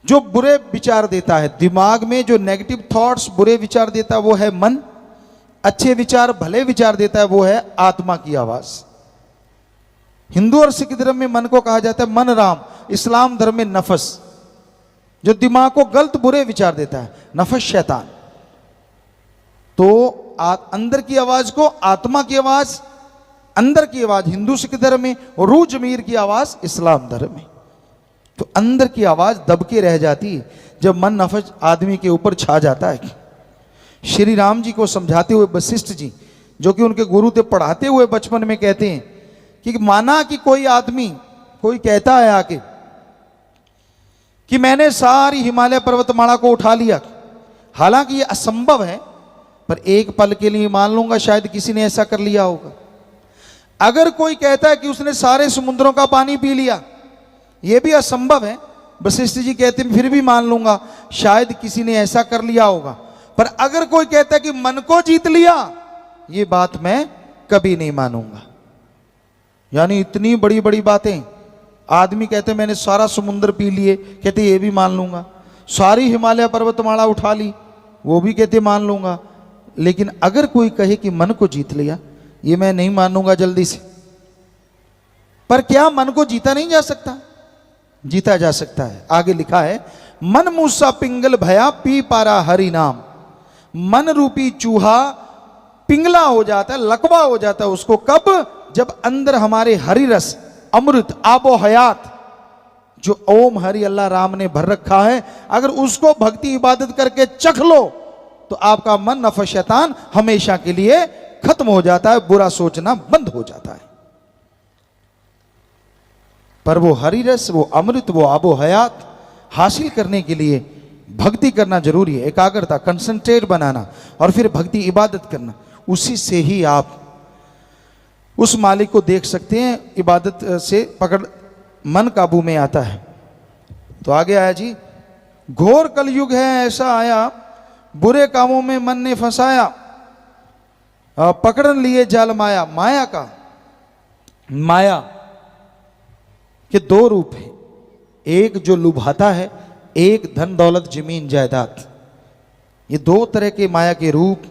जो बुरे विचार देता है, दिमाग में जो नेगेटिव थॉट्स, बुरे विचार देता है, वो है मन। अच्छे विचार, भले विचार देता है, वो है आत्मा की आवाज। हिंदू और सिख धर्म में मन को कहा जाता है मन राम, इस्लाम धर्म में नफस। जो दिमाग को गलत बुरे विचार देता है, नफस शैतान। तो अंदर की आवाज को आत्मा की आवाज, अंदर की आवाज हिंदू सिख धर्म में, और रूह जमीर की आवाज इस्लाम धर्म में। तो अंदर की आवाज दबके रह जाती है जब मन नफस आदमी के ऊपर छा जाता है। श्री राम जी को समझाते हुए वशिष्ठ जी, जो कि उनके गुरु थे, पढ़ाते हुए बचपन में कहते हैं कि माना कि कोई आदमी, कोई कहता है आके कि मैंने सारी हिमालय पर्वतमाला को उठा लिया, हालांकि ये असंभव है, पर एक पल के लिए मान लूंगा शायद किसी ने ऐसा कर लिया होगा। अगर कोई कहता है कि उसने सारे समुद्रों का पानी पी लिया, यह भी असंभव है, वशिष्ठ जी कहते हैं फिर भी मान लूंगा शायद किसी ने ऐसा कर लिया होगा। पर अगर कोई कहता है कि मन को जीत लिया, ये बात मैं कभी नहीं मानूंगा। यानी इतनी बड़ी बड़ी बातें। आदमी कहते मैंने सारा समुद्र पी लिए, कहते ये भी मान लूंगा। सारी हिमालय पर्वतमाला उठा ली, वो भी कहते मान लूंगा। लेकिन अगर कोई कहे कि मन को जीत लिया, ये मैं नहीं मानूंगा जल्दी से। पर क्या मन को जीता नहीं जा सकता? जीता जा सकता है। आगे लिखा है, मन मूसा पिंगल भया पी पारा हरि नाम। मन रूपी चूहा पिंगला हो जाता है, लकवा हो जाता है उसको कब? जब अंदर हमारे हरि रस, अमृत, आबो हयात, जो ओम हरि अल्लाह राम ने भर रखा है, अगर उसको भक्ति इबादत करके चख लो तो आपका मन नफस शैतान हमेशा के लिए खत्म हो जाता है, बुरा सोचना बंद हो जाता है। पर वो हरि रस, वो अमृत, वो आबो हयात हासिल करने के लिए भक्ति करना जरूरी है। एकाग्रता, कंसंट्रेट बनाना, और फिर भक्ति इबादत करना। उसी से ही आप उस मालिक को देख सकते हैं। इबादत से पकड़ मन काबू में आता है। तो आगे आया जी, घोर कलयुग है ऐसा आया, बुरे कामों में मन ने फंसाया, पकड़ लिए जाल माया। माया का, माया के 2 रूप है, एक जो लुभाता है, एक धन दौलत जमीन जायदाद। ये 2 तरह के माया के रूप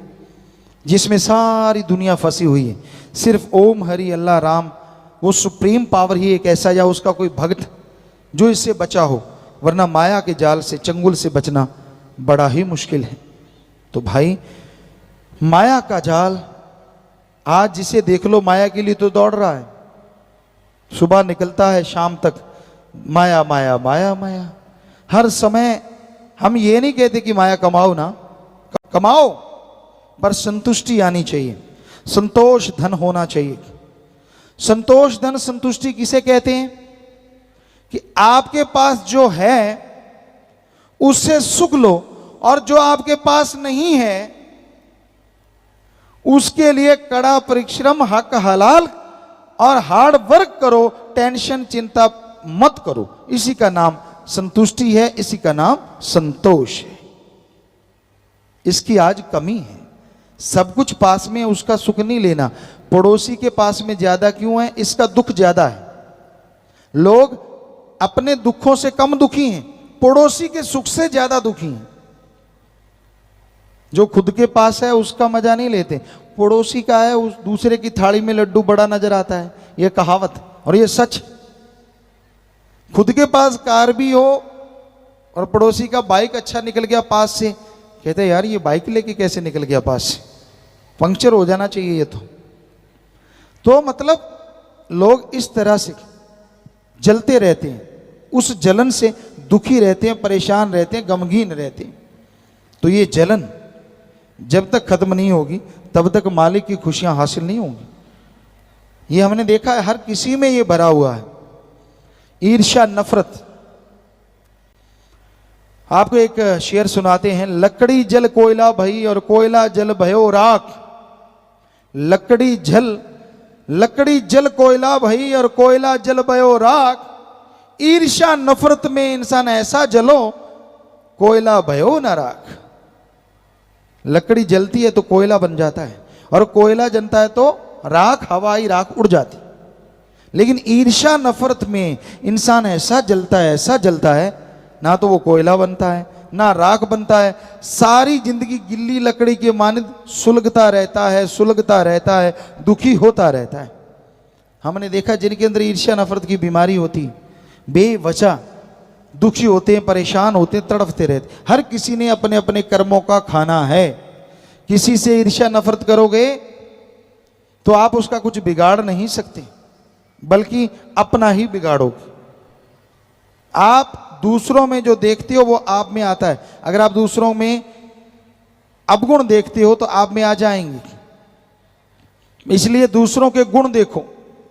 जिसमें सारी दुनिया फंसी हुई है। सिर्फ ओम हरि अल्लाह राम वो सुप्रीम पावर ही एक ऐसा या उसका कोई भक्त जो इससे बचा हो, वरना माया के जाल से, चंगुल से बचना बड़ा ही मुश्किल है। तो भाई माया का जाल, आज जिसे देख लो माया के लिए तो दौड़ रहा है, सुबह निकलता है शाम तक माया माया माया माया। हर समय हम ये नहीं कहते कि माया कमाओ ना, कमाओ, पर संतुष्टि आनी चाहिए, संतोष धन होना चाहिए। संतोष धन संतुष्टि किसे कहते हैं? कि आपके पास जो है उससे सुख लो, और जो आपके पास नहीं है उसके लिए कड़ा परिश्रम, हक हलाल और हार्ड वर्क करो, टेंशन चिंता मत करो। इसी का नाम संतुष्टि है, इसी का नाम संतोष है। इसकी आज कमी है। सब कुछ पास में, उसका सुख नहीं लेना। पड़ोसी के पास में ज्यादा क्यों है? इसका दुख ज्यादा है। लोग अपने दुखों से कम दुखी हैं, पड़ोसी के सुख से ज्यादा दुखी हैं। जो खुद के पास है उसका मजा नहीं लेते, पड़ोसी का है उस दूसरे की थाली में लड्डू बड़ा नजर आता है। यह कहावत और यह सच। खुद के पास कार भी हो और पड़ोसी का बाइक अच्छा निकल गया पास से, कहते यार ये बाइक लेके कैसे निकल गया पास से, पंक्चर हो जाना चाहिए ये तो मतलब लोग इस तरह से जलते रहते हैं, उस जलन से दुखी रहते हैं, परेशान रहते हैं, गमगीन रहते हैं। तो ये जलन जब तक खत्म नहीं होगी तब तक मालिक की खुशियां हासिल नहीं होंगी। ये हमने देखा है, हर किसी में ये भरा हुआ है, ईर्ष्या, नफरत। आपको एक शेर सुनाते हैं, लकड़ी जल कोयला भई और कोयला जल भयो राख। लकड़ी जल कोयला भई और कोयला जल भयो राख। ईर्ष्या नफरत में इंसान ऐसा जलो, कोयला भयो न राख। लकड़ी जलती है तो कोयला बन जाता है, और कोयला जलता है तो राख, हवाई राख उड़ जाती। लेकिन ईर्ष्या नफरत में इंसान ऐसा जलता है, ना तो वो कोयला बनता है ना राख बनता है। सारी जिंदगी गिल्ली लकड़ी के मानिंद सुलगता रहता है, दुखी होता रहता है। हमने देखा जिनके अंदर ईर्ष्या नफरत की बीमारी होती, बेवजह दुखी होते हैं, परेशान होते हैं, तड़फते रहते। हर किसी ने अपने अपने कर्मों का खाना है। किसी से ईर्ष्या नफरत करोगे तो आप उसका कुछ बिगाड़ नहीं सकते, बल्कि अपना ही बिगाड़ोगे। आप दूसरों में जो देखते हो वो आप में आता है। अगर आप दूसरों में अवगुण देखते हो तो आप में आ जाएंगे। इसलिए दूसरों के गुण देखो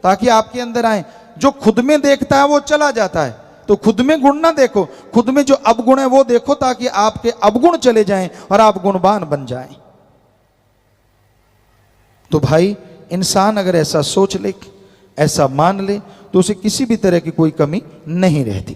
ताकि आपके अंदर आए। जो खुद में देखता है वो चला जाता है, तो खुद में गुण ना देखो, खुद में जो अवगुण है वो देखो, ताकि आपके अवगुण चले जाएं और आप गुणवान बन जाएं। तो भाई इंसान अगर ऐसा सोच ले, ऐसा मान ले, तो उसे किसी भी तरह की कोई कमी नहीं रहती।